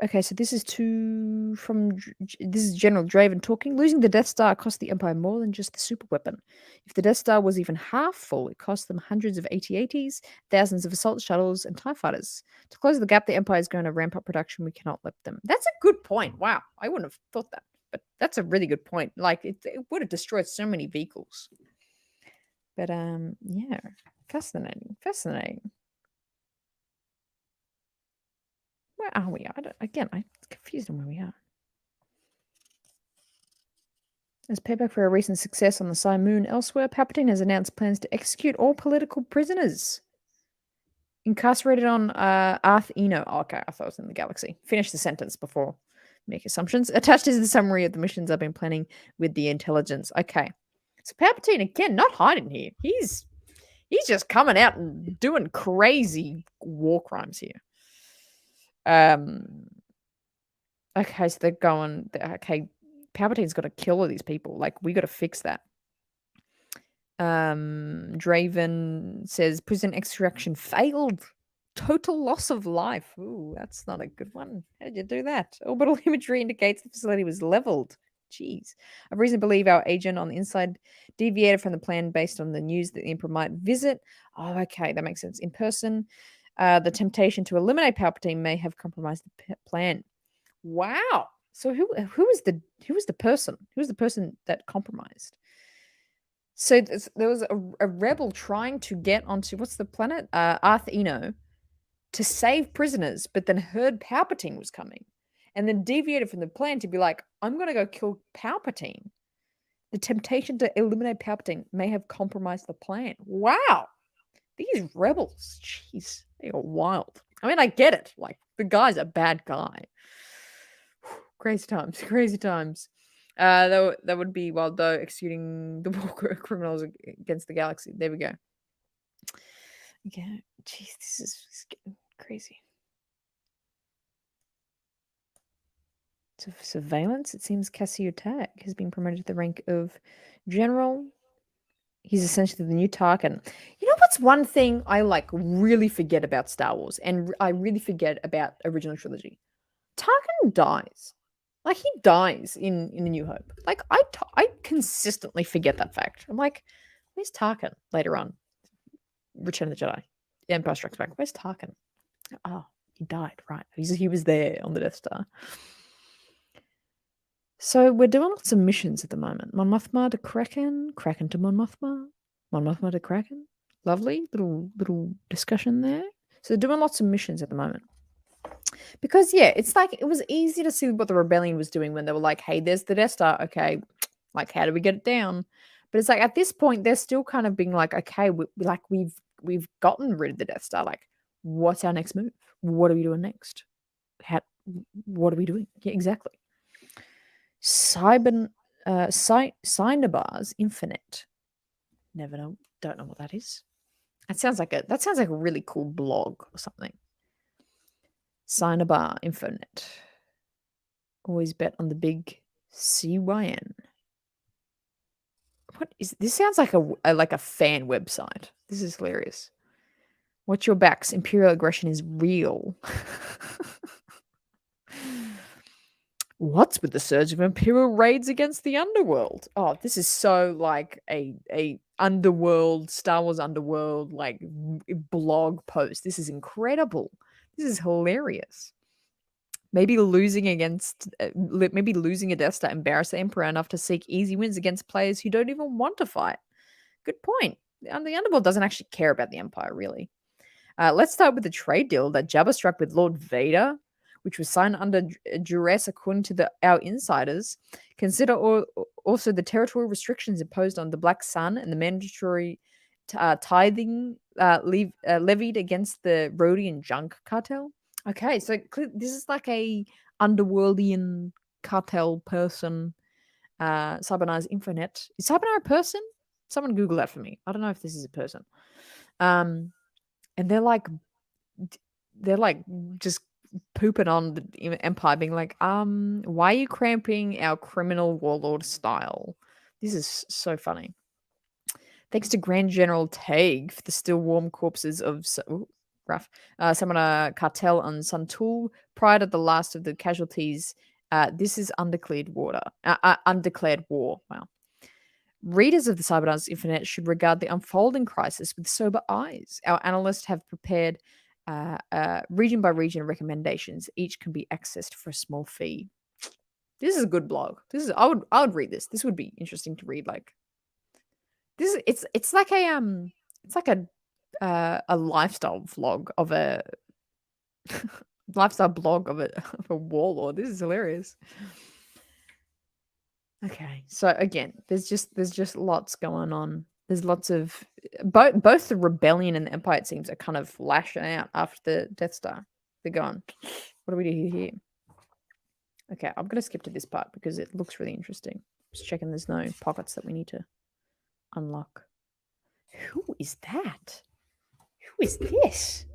Okay, so this is this is General Draven talking. Losing the Death Star cost the Empire more than just the super weapon. If the Death Star was even half full, it cost them hundreds of AT-ATs, thousands of assault shuttles, and TIE fighters. To close the gap, the Empire is going to ramp up production. We cannot let them. That's a good point. Wow, I wouldn't have thought that, but that's a really good point. Like it would have destroyed so many vehicles. But yeah, fascinating. Where are we? I'm confused on where we are. As payback for a recent success on the Psy Moon elsewhere, Palpatine has announced plans to execute all political prisoners incarcerated on Arth Eno. Oh, okay, I thought it was in the galaxy. Finish the sentence before make assumptions. Attached is the summary of the missions I've been planning with the intelligence. Okay, so Palpatine again, not hiding here. He's just coming out and doing crazy war crimes here. Okay, so they're going. Okay, Palpatine's got to kill all these people. Like, we got to fix that. Draven says prison extraction failed. Total loss of life. Ooh, that's not a good one. How did you do that? Orbital imagery indicates the facility was leveled. Jeez. I've reason to believe our agent on the inside deviated from the plan based on the news that the Emperor might visit. Oh, okay, that makes sense. In person, the temptation to eliminate Palpatine may have compromised the plan. Wow. So who was the person? Who was the person that compromised? So there was a rebel trying to get onto what's the planet? Arth Eno to save prisoners, but then heard Palpatine was coming. and then deviated from the plan to be like, I'm going to go kill Palpatine. The temptation to eliminate Palpatine may have compromised the plan. Wow. These rebels, jeez, they are wild. I mean, I get it. Like, the guy's a bad guy. Crazy times, crazy times. That would be wild, though, executing the war criminals against the galaxy. There we go. Yeah, jeez, this is getting crazy. Surveillance. It seems Cassio Tag has been promoted to the rank of general. He's essentially the new Tarkin. You know what's one thing I like really forget about Star Wars, and I really forget about original trilogy? Tarkin dies. Like, he dies in A New Hope. Like, I consistently forget that fact. I'm like, where's Tarkin later on? Return of the Jedi. Empire Strikes Back. Where's Tarkin? Oh, he died, right. He was there on the Death Star. So we're doing lots of missions at the moment. Mon Mothma to Kraken, Kraken to Mon Mothma, Mon Mothma to Kraken. Lovely little discussion there. So they're doing lots of missions at the moment. Because yeah, it's like it was easy to see what the rebellion was doing when they were like, "Hey, there's the Death Star. Okay, like how do we get it down?" But it's like at this point they're still kind of being like, "Okay, we've gotten rid of the Death Star. Like, what's our next move? What are we doing next? What are we doing?" Yeah, exactly. Cinnabar's Infinite. Never know. Don't know what that is. That sounds like a really cool blog or something. Cinnabar Infinite. Always bet on the big CYN. What is this? Sounds like a fan website. This is hilarious. Watch your backs. Imperial aggression is real. What's with the surge of Imperial raids against the underworld? Oh, this is so like a underworld, Star Wars underworld, like blog post. This is incredible. This is hilarious. Maybe losing a Death Star embarrass the Emperor enough to seek easy wins against players who don't even want to fight. Good point. And the underworld doesn't actually care about the Empire, really. Let's start with the trade deal that Jabba struck with Lord Vader, which was signed under duress according to our insiders. Consider also the territorial restrictions imposed on the Black Sun and the mandatory tithing levied against the Rhodian junk cartel. Okay, so this is like a underworldian cartel person. Cybernar's Infinite. Is Cybernar a person? Someone Google that for me. I don't know if this is a person. And they're like just pooping on the Empire, being like, why are you cramping our criminal warlord style? This is so funny. Thanks to Grand General Tague for the still warm corpses of Summoner Cartel on Suntul prior to the last of the casualties. This is undeclared war. Wow. Readers of the Cybernauts Infinite should regard the unfolding crisis with sober eyes. Our analysts have prepared region by region recommendations. Each can be accessed for a small fee. This is a good blog. I would read this. This would be interesting to read. Like this, it's like a lifestyle vlog of a lifestyle blog of a warlord. This is hilarious. Okay, so again, there's just lots going on. There's lots of both the rebellion and the Empire, it seems, are kind of lashing out after the Death Star. They're going, what do we do here? Okay, I'm gonna skip to this part because it looks really interesting. Just checking there's no pockets that we need to unlock. Who is that? Who is this?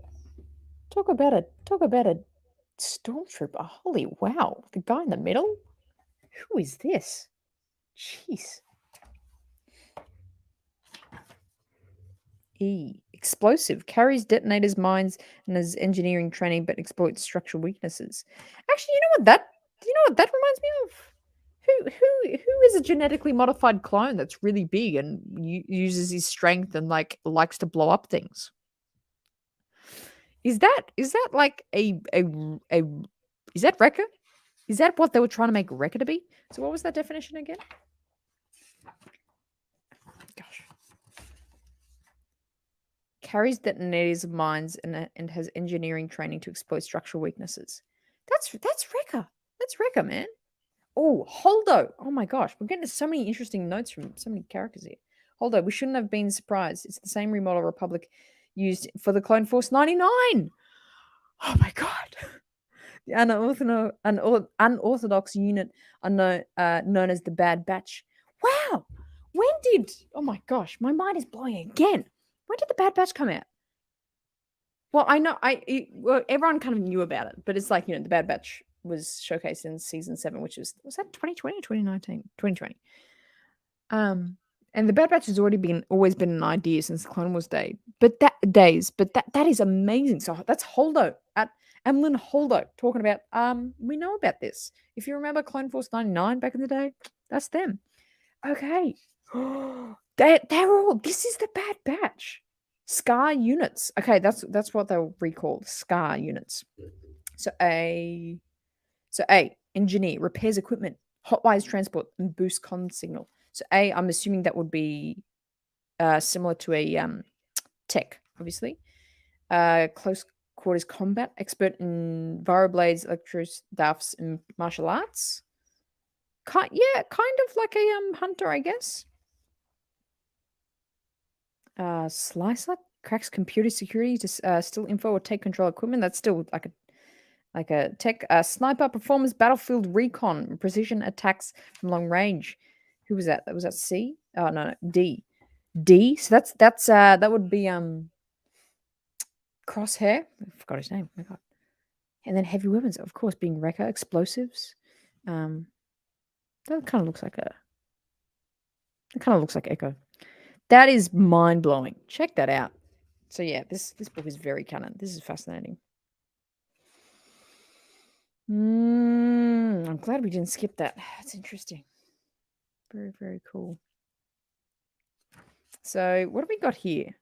Talk about a stormtrooper. Holy wow. The guy in the middle? Who is this? Jeez. Explosive. Carries detonators, mines, and has engineering training, but exploits structural weaknesses. Actually, you know what that reminds me of? Who is a genetically modified clone that's really big and uses his strength and like likes to blow up things? Is that like a is that Wrecker? Is that what they were trying to make Wrecker to be? So what was that definition again? Gosh. Carries detonators of mines and has engineering training to exploit structural weaknesses. That's Wrecker. That's Wrecker, man. Oh, Holdo. Oh my gosh, we're getting so many interesting notes from so many characters here. Holdo, we shouldn't have been surprised. It's the same remodel Republic used for the Clone Force 99. Oh my god. The unorthodox unit known as the Bad Batch. Wow. When did, oh my gosh, my mind is blowing again. When did the Bad Batch come out? Well, I know well, everyone kind of knew about it, but it's like, the Bad Batch was showcased in season 7, which was that 2020 or 2019? 2020. And the Bad Batch has always been an idea since the Clone Wars but that is amazing. So that's Holdo at Emlyn Holdo talking about we know about this. If you remember Clone Force 99 back in the day, that's them. Okay. They're all, this is the Bad Batch. Scar units. Okay, that's what they'll recall. Scar units. So A, engineer, repairs equipment, hotwires transport, and boost comm signal. So A, I'm assuming that would be similar to a tech, obviously. Close quarters combat, expert in blades, electro staffs, and martial arts. Kind of like a hunter, I guess. Slicer cracks computer security to steal info or take control equipment. That's still like a tech. Sniper performs battlefield recon, precision attacks from long range. Who was that? Was that C? Oh no, D. D. So that would be Crosshair. I forgot his name. Oh my god. And then heavy weapons, of course, being Wrecker, explosives. Um, that kind of looks like Echo. That is mind blowing. Check that out. So yeah, this book is very canon. This is fascinating. I'm glad we didn't skip that. That's interesting. Very, very cool. So what have we got here?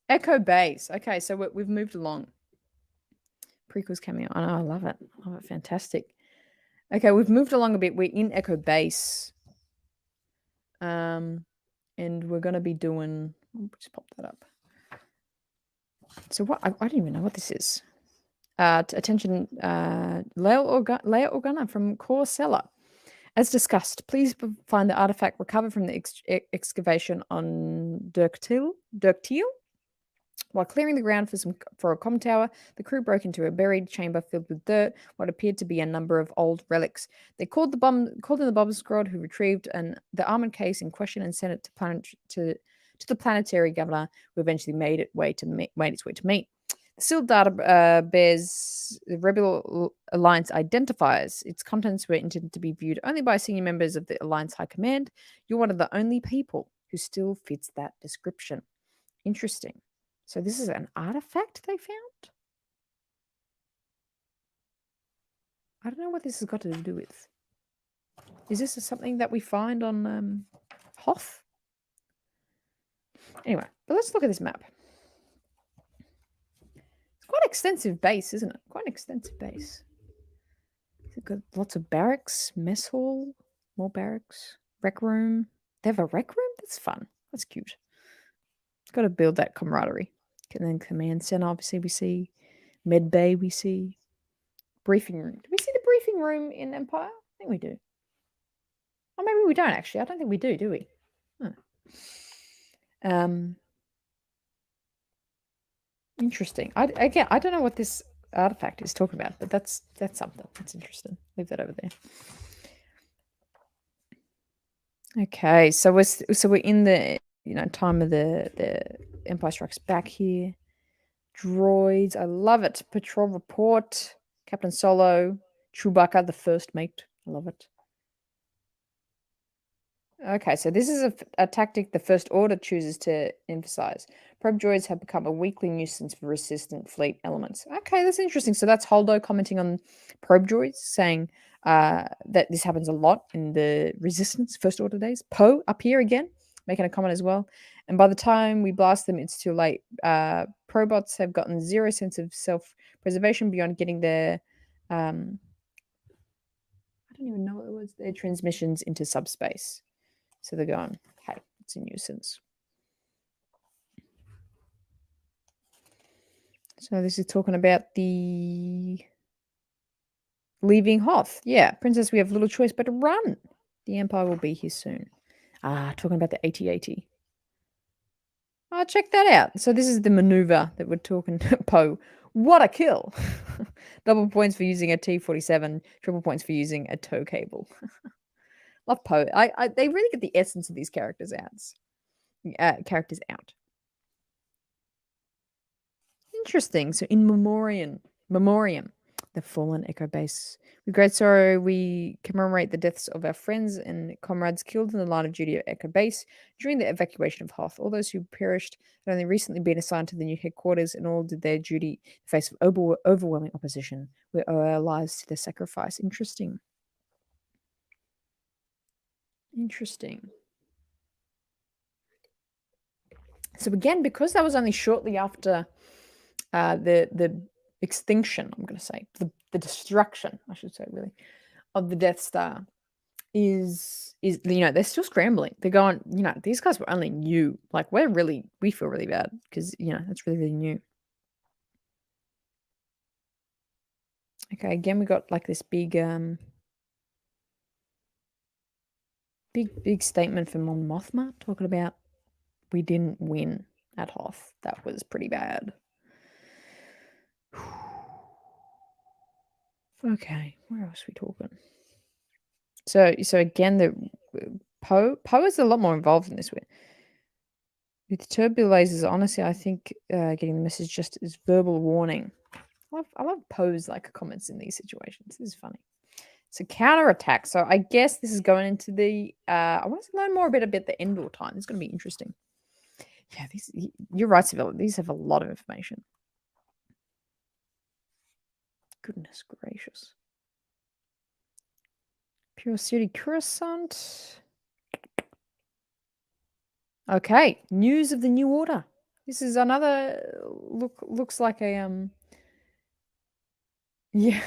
Echo Base. Okay, so we've moved along. Prequels coming on. Oh, I love it. Fantastic. Okay, we've moved along a bit. We're in Echo Base. And we're going to be doing... just pop that up. So what... I don't even know what this is. Attention, Leia Organa from Core Cellar. As discussed, please find the artifact recovered from the excavation on Dirktil. While clearing the ground for a comm tower, the crew broke into a buried chamber filled with dirt, what appeared to be a number of old relics. They called in the bomb squad, who retrieved the armored case in question and sent it to the planetary governor, who eventually made its way to meet. The sealed data bears the Rebel Alliance identifiers. Its contents were intended to be viewed only by senior members of the Alliance High Command. You're one of the only people who still fits that description. Interesting. So this is an artifact they found? I don't know what this has got to do with. Is this something that we find on Hoth? Anyway, but let's look at this map. It's quite an extensive base, isn't it? Quite an extensive base. It's got lots of barracks, mess hall, more barracks, rec room. They have a rec room? That's fun. That's cute. Got to build that camaraderie. And then command center, obviously we see. Med bay we see. Briefing room. Do we see the briefing room in Empire? I think we do. Or maybe we don't actually. I don't think we do we? Huh. Interesting. I don't know what this artifact is talking about, but that's something. That's interesting. Leave that over there. Okay, so we're in the time of the Empire Strikes Back here. Droids, I love it. Patrol report, Captain Solo, Chewbacca, the first mate. I love it. Okay, so this is a tactic the First Order chooses to emphasize. Probe droids have become a weakly nuisance for resistant fleet elements. Okay, that's interesting. So that's Holdo commenting on probe droids, saying that this happens a lot in the Resistance First Order days. Poe up here again, making a comment as well. And by the time we blast them, it's too late. Probots have gotten zero sense of self-preservation beyond getting their... I don't even know what it was. Their transmissions into subspace. So they're going, hey, it's a nuisance. So this is talking about the leaving Hoth. Yeah, princess, we have little choice but to run. The Empire will be here soon. Talking about the AT-AT. Oh, check that out. So this is the maneuver that we're talking. Poe. What a kill. Double points for using a T-47, triple points for using a tow cable. Love Poe. They really get the essence of these characters out. Interesting. So in memoriam, the fallen Echo Base. With great sorrow, we commemorate the deaths of our friends and comrades killed in the line of duty at Echo Base during the evacuation of Hoth. All those who perished had only recently been assigned to the new headquarters and all did their duty in the face of overwhelming opposition. We owe our lives to their sacrifice. Interesting. Interesting. So again, because that was only shortly after the extinction, I'm going to say the destruction, I should say, really, of the Death Star is they're still scrambling. They're going, these guys were only new. Like we feel really bad because that's really really new. Okay, again we got like this big big statement from Mon Mothma talking about we didn't win at Hoth. That was pretty bad. Okay, where else are we talking? So again, the Poe is a lot more involved in this one. With turbo lasers, honestly, I think getting the message just as verbal warning. I love Poe's like comments in these situations. This is funny. So counterattack. So I guess this is going into the. I want to learn more about the Endor time. It's going to be interesting. Yeah, you're right, Sevilla. These have a lot of information. Goodness gracious. Pure City Coruscant. Okay, news of the New Order. This is another looks like a yeah.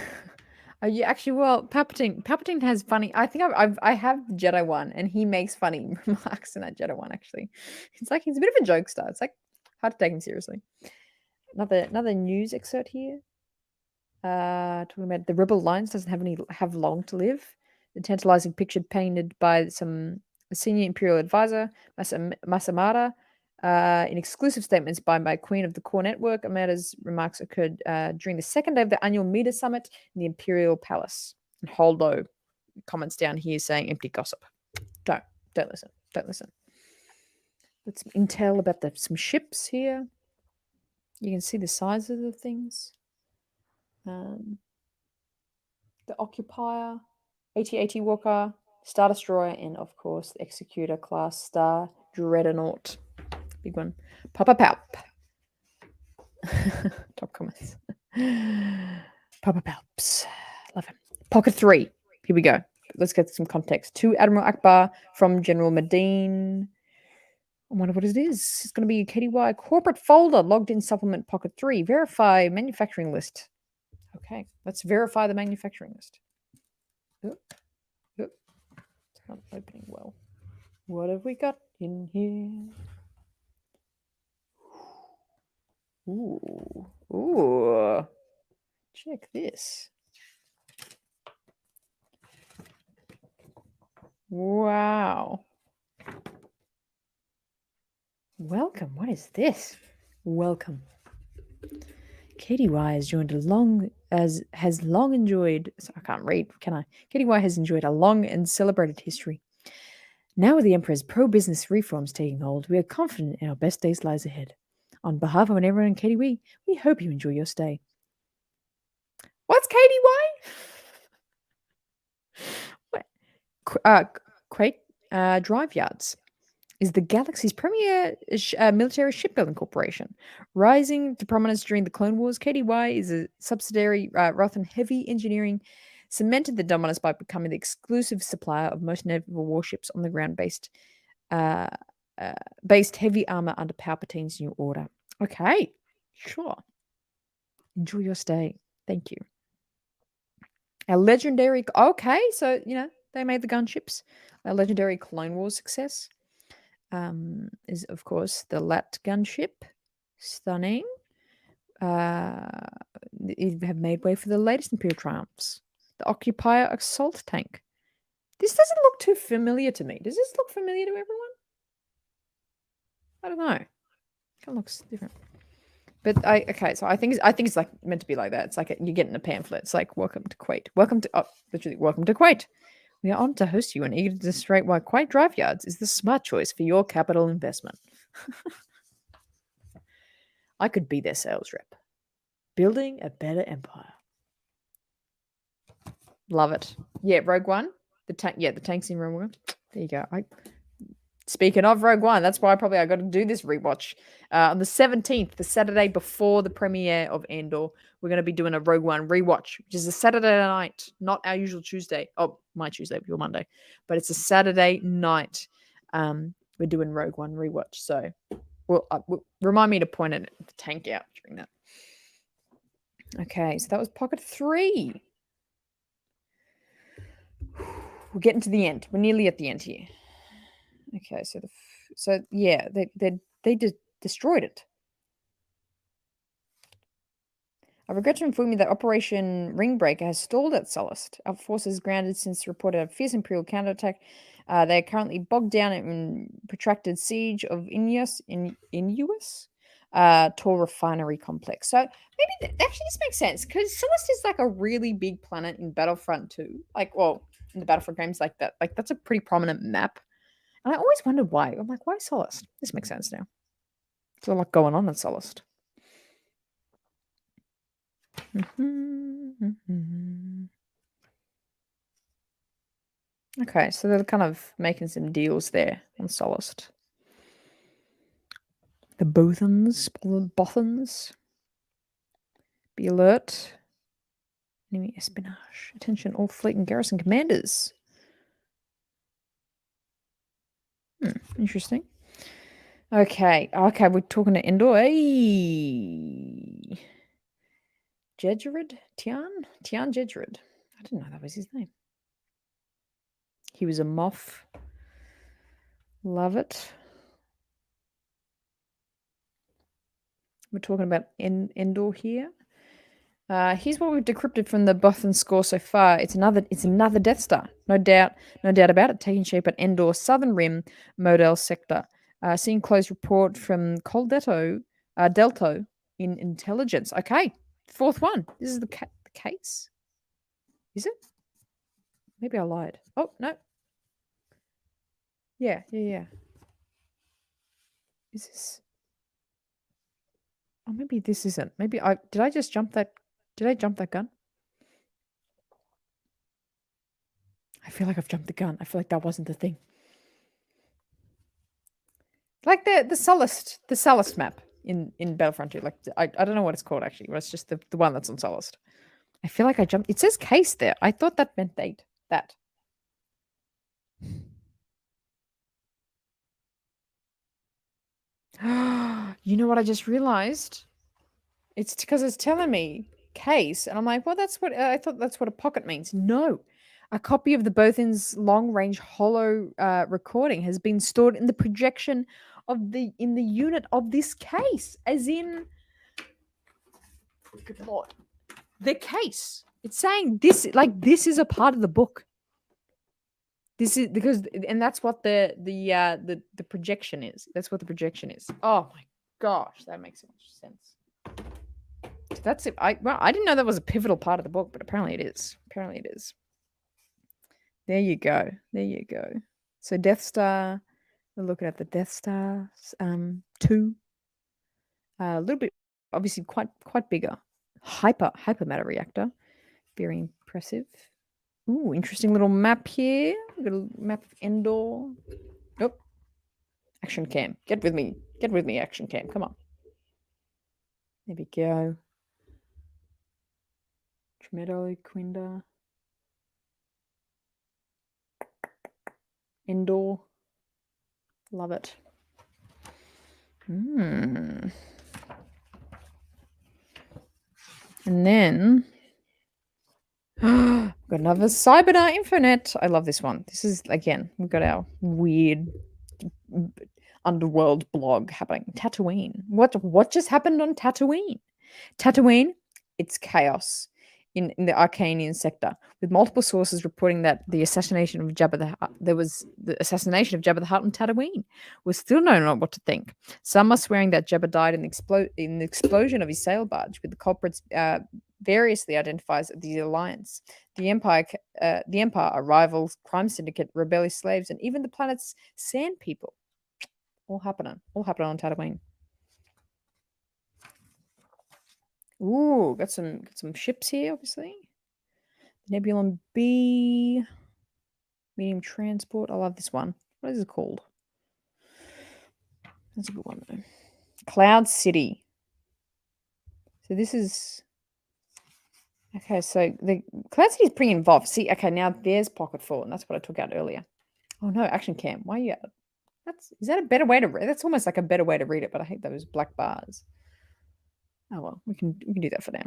Yeah, actually, well, Palpatine has funny. I think I have the Jedi one, and he makes funny remarks in that Jedi one. Actually, it's like he's a bit of a jokester. It's like hard to take him seriously. Another news excerpt here. Talking about the Rebel Alliance doesn't have long to live. The tantalizing picture painted by a senior Imperial advisor, Masamada, in exclusive statements by my Queen of the Core Network. Amada's remarks occurred during the second day of the annual Media Summit in the Imperial Palace. And Holdo comments down here saying empty gossip. Don't listen. Don't listen. Let's intel about some ships here. You can see the size of the things. The Occupier, AT-AT Walker, Star Destroyer, and of course the Executor class Star Dreadnought. Big one. Papa Palp. Top comments. Papa Palps. Love him. Pocket 3. Here we go. Let's get some context. To Admiral Akbar from General Medine. I wonder what it is. It's going to be a KDY corporate folder logged in supplement Pocket 3. Verify manufacturing list. Okay, let's verify the manufacturing list. It's not opening well. What have we got in here? Ooh. Check this. Wow. Welcome. What is this? Welcome. KDY has long enjoyed. So I can't read, can I? KDY has enjoyed a long and celebrated history. Now with the Emperor's pro-business reforms taking hold, we are confident in our best days lies ahead. On behalf of everyone in KDY, we hope you enjoy your stay. What's KDY? Quake Drive Yards is the galaxy's premier military shipbuilding corporation. Rising to prominence during the Clone Wars, KDY is a subsidiary rather than heavy engineering, cemented the dominance by becoming the exclusive supplier of most naval warships on the ground-based heavy armor under Palpatine's New Order. Okay, sure. Enjoy your stay. Thank you. Our legendary... Okay, so, they made the gunships. Our legendary Clone Wars success is, of course, the Lat gunship. Stunning. Have made way for the latest Imperial triumphs. The occupier assault tank. This doesn't look too familiar to me. Does this look familiar to everyone? I don't know. Kind of looks different. But so I think it's like meant to be like that. It's like you're getting a pamphlet. It's like welcome to Kuwait. Literally welcome to Kuwait. We are honored to host you and eager to demonstrate why Kuwait Drive Yards is the smart choice for your capital investment. I could be their sales rep. Building a better empire. Love it. Yeah, Rogue One. The tank. Yeah, the tank's in Rogue One. There you go. Speaking of Rogue One, that's why I got to do this rewatch. On the 17th, the Saturday before the premiere of Andor, we're going to be doing a Rogue One rewatch, which is a Saturday night, not our usual Tuesday. Oh, my Tuesday, your Monday. But it's a Saturday night. We're doing Rogue One rewatch. So remind me to point at the tank out during that. Okay, so that was Pocket 3. We're getting to the end. We're nearly at the end here. Okay, so they destroyed it. I regret to inform you that Operation Ringbreaker has stalled at Sullust. Our forces grounded since reported a fierce Imperial counterattack. They are currently bogged down in protracted siege of Inuus Tor refinery complex. So maybe actually this makes sense because Sullust is like a really big planet in Battlefront 2. In the Battlefront games like that. Like that's a pretty prominent map. And I always wondered why. I'm like, why Sullust? This makes sense now. There's a lot going on in Sullust. Okay, so they're kind of making some deals there on Sullust. The Bothans. Be alert. Enemy espionage. Attention, all fleet and garrison commanders. Interesting. Okay, we're talking to Andor. Hey! Jedrid? Tian Jedrid. I didn't know that was his name. He was a Moff. Love it. We're talking about Andor here. Here's what we've decrypted from the Bothan score so far. It's another Death Star. No doubt about it. Taking shape at Endor's southern rim, Model sector. Seeing close report from Delto in intelligence. Okay, fourth one. This is the case. Is it? Maybe I lied. Oh no. Yeah. Is this? Oh, maybe this isn't. Maybe did I just jump that? Did I jump that gun? I feel like I've jumped the gun. I feel like that wasn't the thing. Like the Sullust map in Battlefront 2. Like I don't know what it's called actually, but it's just the one that's on Sullust. I feel like I jumped. It says case there. I thought that meant that. You know what I just realized? It's because it's telling me case, and I'm like, well, that's what I thought. That's what a pocket means. No, a copy of the Bothan's long-range holo recording has been stored in the projection in the unit of this case, as in, good lord, the case. It's saying this is a part of the book. This is because, and that's what the projection is. That's what the projection is. Oh my gosh, that makes so much sense. That's it. I didn't know that was a pivotal part of the book, but apparently it is. There you go. So Death Star. We're looking at the Death Star 2. A little bit, obviously, quite bigger. Hyper matter reactor. Very impressive. Ooh, interesting little map here. We've got a map of Andor. Nope. Action cam. Get with me, action cam. Come on. There we go. Tremedo, Quinda. Andor. Love it. And then got another Cybernar Infonet. I love this one. This is, again, we've got our weird underworld blog happening. Tatooine. What just happened on Tatooine? Tatooine, it's chaos. in the Arcanian sector, with multiple sources reporting that the assassination of Jabba the Hutt, there was the assassination of Jabba the Hutt on Tatooine. We still don't know what to think. Some are swearing that Jabba died in the explosion of his sail barge, with the culprits variously identified as the Alliance, the Empire, a rival crime syndicate, rebellious slaves, and even the planet's sand people. All happening on Tatooine. Ooh, got some ships here, obviously. Nebulon B, medium transport. I love this one. What is it called? That's a good one though. Cloud City. So this is okay. So the Cloud City is pretty involved. See, okay, now there's Pocket Full, and that's what I took out earlier. Oh no, Action Cam. Why are you? Is that a better way to read? That's almost like a better way to read it, but I hate those black bars. Oh well, we can do that for now.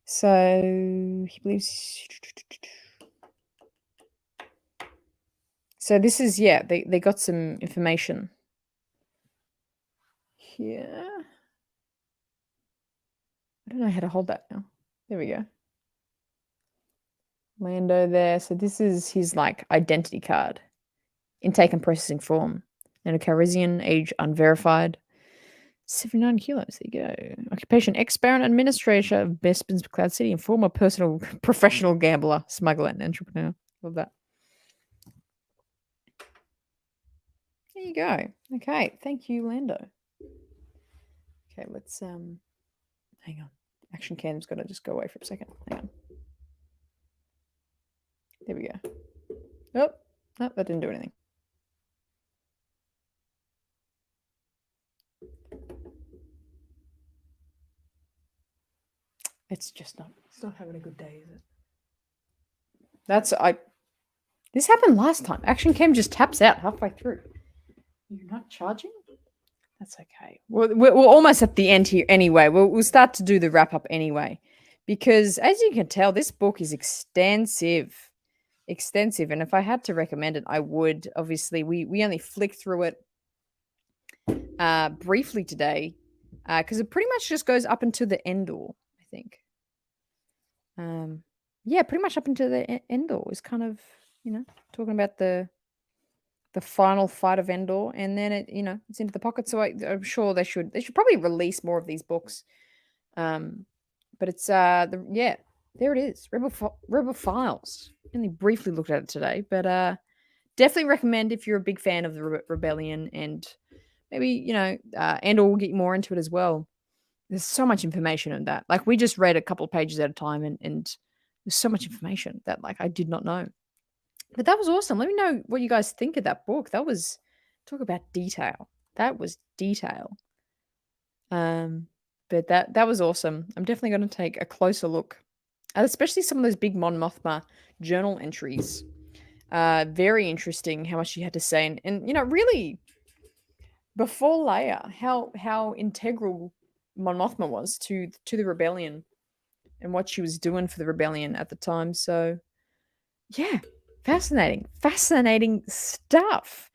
So he believes. So this is they got some information here. I don't know how to hold that now. There we go. Lando there. So this is his like identity card. Intake and processing form. And a Calrissian, age unverified. 79 kilos. There you go. Occupation: ex-baron administrator of Bespin's Cloud City and former professional gambler, smuggler, and entrepreneur. Love that. There you go. Okay. Thank you, Lando. Okay, let's hang on. Action cam's gotta just go away for a second. Hang on. There we go. Oh, no, that didn't do anything. It's not having a good day, is it? This happened last time. Action cam just taps out halfway through. You're not charging? That's okay. We're almost at the end here anyway. We'll start to do the wrap up anyway, because as you can tell, this book is extensive. And if I had to recommend it, I would. Obviously, we only flicked through it briefly today, because it pretty much just goes up into the Endor, I think. Yeah, pretty much up into the Endor is kind of, talking about the final fight of Endor, and then it's into the pocket. So I'm sure they should probably release more of these books. But it's there it is, Rebel Files. Only briefly looked at it today, but definitely recommend if you're a big fan of the Rebellion, and maybe Andor will get more into it as well. There's so much information in that. Like, we just read a couple of pages at a time, and there's so much information that I did not know. But that was awesome. Let me know what you guys think of that book. That was, talk about detail. That was detail. But that was awesome. I'm definitely going to take a closer look, especially some of those big Mon Mothma journal entries. Very interesting how much she had to say, and really, before Leia, how integral Mon Mothma was to the rebellion and what she was doing for the rebellion at the time. So yeah, fascinating stuff.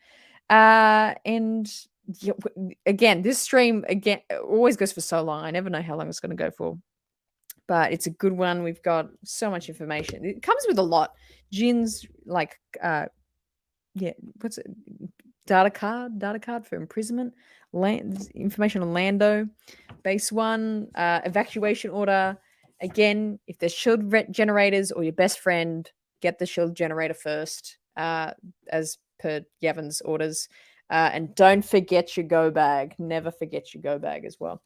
And again, this stream always goes for so long. I never know how long it's going to go for, but it's a good one. We've got so much information. It comes with a lot. Jin's what's it? Data card for imprisonment, information on Lando, base 1, evacuation order. Again, if there's shield generators or your best friend, get the shield generator first, as per Yavin's orders. And don't forget your go bag. Never forget your go bag as well.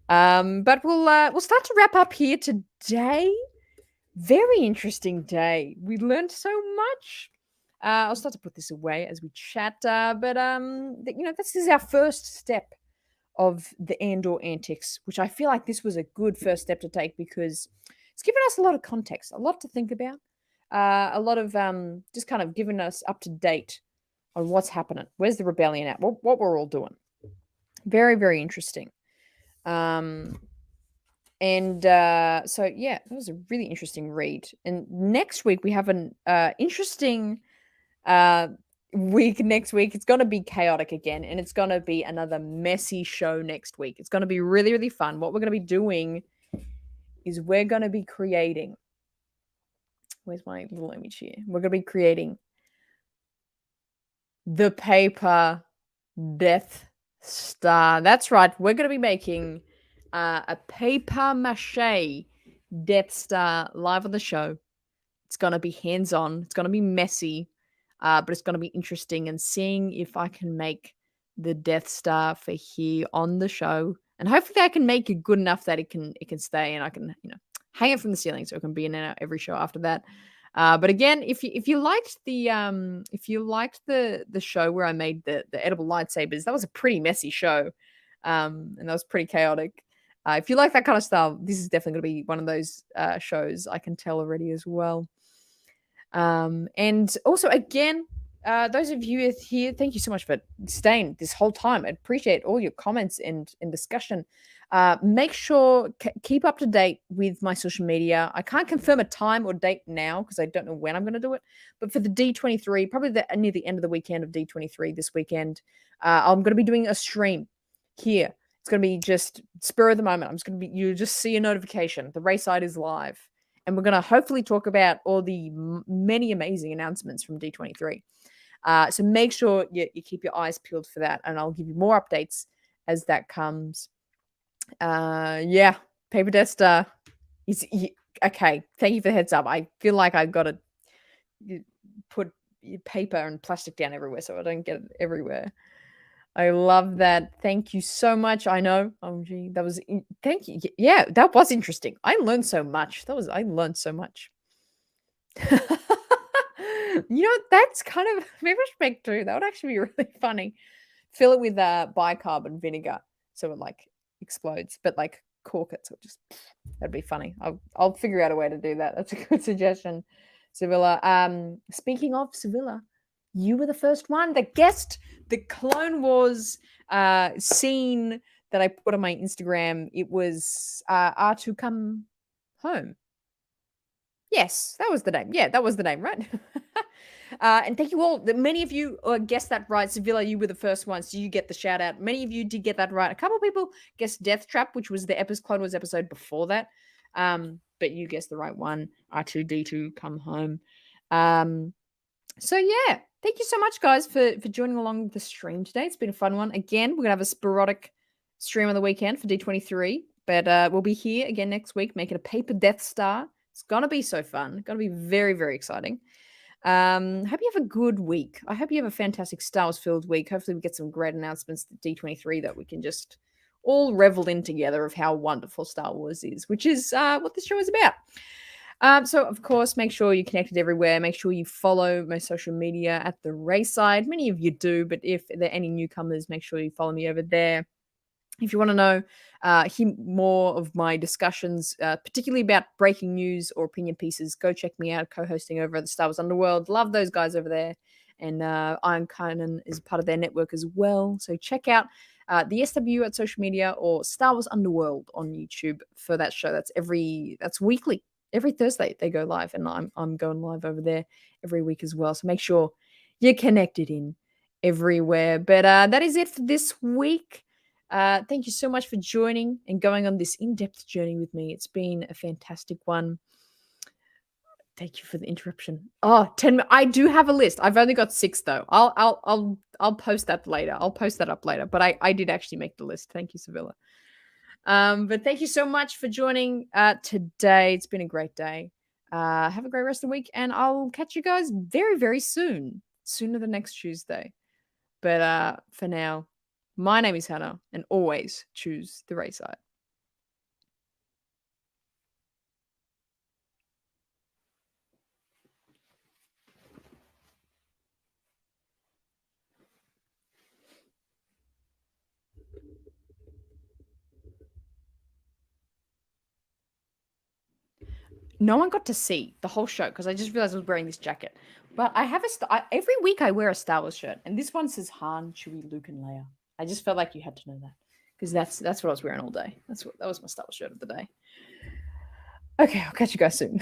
But we'll start to wrap up here today. Very interesting day. We learned so much. I'll start to put this away as we chat. But this is our first step of the Andor Antics, which I feel like this was a good first step to take, because it's given us a lot of context, a lot to think about, a lot of just kind of giving us up to date on what's happening. Where's the rebellion at? What we're all doing. Very, very interesting. So yeah, that was a really interesting read. And next week we have an interesting week. Next week it's going to be chaotic again, and it's going to be another messy show next week. It's going to be really, really fun. What we're going to be doing is we're going to be creating. Where's my little image here? We're going to be creating the paper Death Star. That's right. We're going to be making a paper mache Death Star live on the show. It's going to be hands-on. It's going to be messy, but it's going to be interesting. And seeing if I can make the Death Star for here on the show, and hopefully I can make it good enough that it can stay, and I can hang it from the ceiling so it can be in every show after that. But again, if you liked the show where I made the edible lightsabers, that was a pretty messy show, and that was pretty chaotic. If you like that kind of style, this is definitely going to be one of those shows. I can tell already as well. And also, again, those of you here, thank you so much for staying this whole time. I appreciate all your comments and discussion. Make sure keep up to date with my social media. I can't confirm a time or date now because I don't know when I'm going to do it. But for the D23, probably near the end of the weekend of D23 this weekend, I'm going to be doing a stream here. It's going to be just spur of the moment. You just see a notification. The RaeSide is live. And we're going to hopefully talk about all the many amazing announcements from D23. So make sure you keep your eyes peeled for that. And I'll give you more updates as that comes. Yeah, Paper Death Star. Okay, thank you for the heads up. I feel like I've got to put paper and plastic down everywhere so I don't get it everywhere. I love that. Thank you so much. I know. Oh, gee, thank you. Yeah, that was interesting. I learned so much. I learned so much. That's kind of, maybe I should make two. That would actually be really funny. Fill it with bicarbonate vinegar so it like explodes, but like cork it so it just, that'd be funny. I'll figure out a way to do that. That's a good suggestion, Sevilla. Speaking of Sevilla, you were the first one that guessed the Clone Wars scene that I put on my Instagram. It was R2 Come Home. Yes, that was the name. Yeah, that was the name, right? And thank you all. Many of you guessed that right. Sevilla, you were the first one, so you get the shout out. Many of you did get that right. A couple of people guessed Death Trap, which was the Clone Wars episode before that. But you guessed the right one. R2D2 Come Home. So yeah, thank you so much, guys, for joining along with the stream today. It's been a fun one. Again, we're gonna have a sporadic stream on the weekend for D23, but we'll be here again next week making a paper Death Star. It's gonna be so fun. Gonna be very, very exciting. Hope you have a good week. I hope you have a fantastic Star Wars filled week. Hopefully we get some great announcements at D23 that we can just all revel in together of how wonderful Star Wars is, which is what this show is about. So, of course, make sure you're connected everywhere. Make sure you follow my social media at the RaeSide. Many of you do, but if there are any newcomers, make sure you follow me over there. If you want to know, hear more of my discussions, particularly about breaking news or opinion pieces, go check me out, co-hosting over at the Star Wars Underworld. Love those guys over there. And Iron Conan is part of their network as well. So check out the SW at social media or Star Wars Underworld on YouTube for that show. That's weekly. Every Thursday they go live, and I'm going live over there every week as well. So make sure you're connected in everywhere. But that is it for this week. Thank you so much for joining and going on this in-depth journey with me. It's been a fantastic one. Thank you for the interruption. Oh, 10. I do have a list. I've only got 6 though. I'll post that later. I'll post that up later. But I did actually make the list. Thank you, Sevilla. But thank you so much for joining today. It's been a great day. Have a great rest of the week, and I'll catch you guys very, very soon. Sooner than next Tuesday. But for now, my name is Hannah, and always choose the RaeSide. No one got to see the whole show because I just realized I was wearing this jacket. But I have every week I wear a Star Wars shirt, and this one says Han, Chewie, Luke, and Leia. I just felt like you had to know that because that's what I was wearing all day. That was my Star Wars shirt of the day. Okay, I'll catch you guys soon.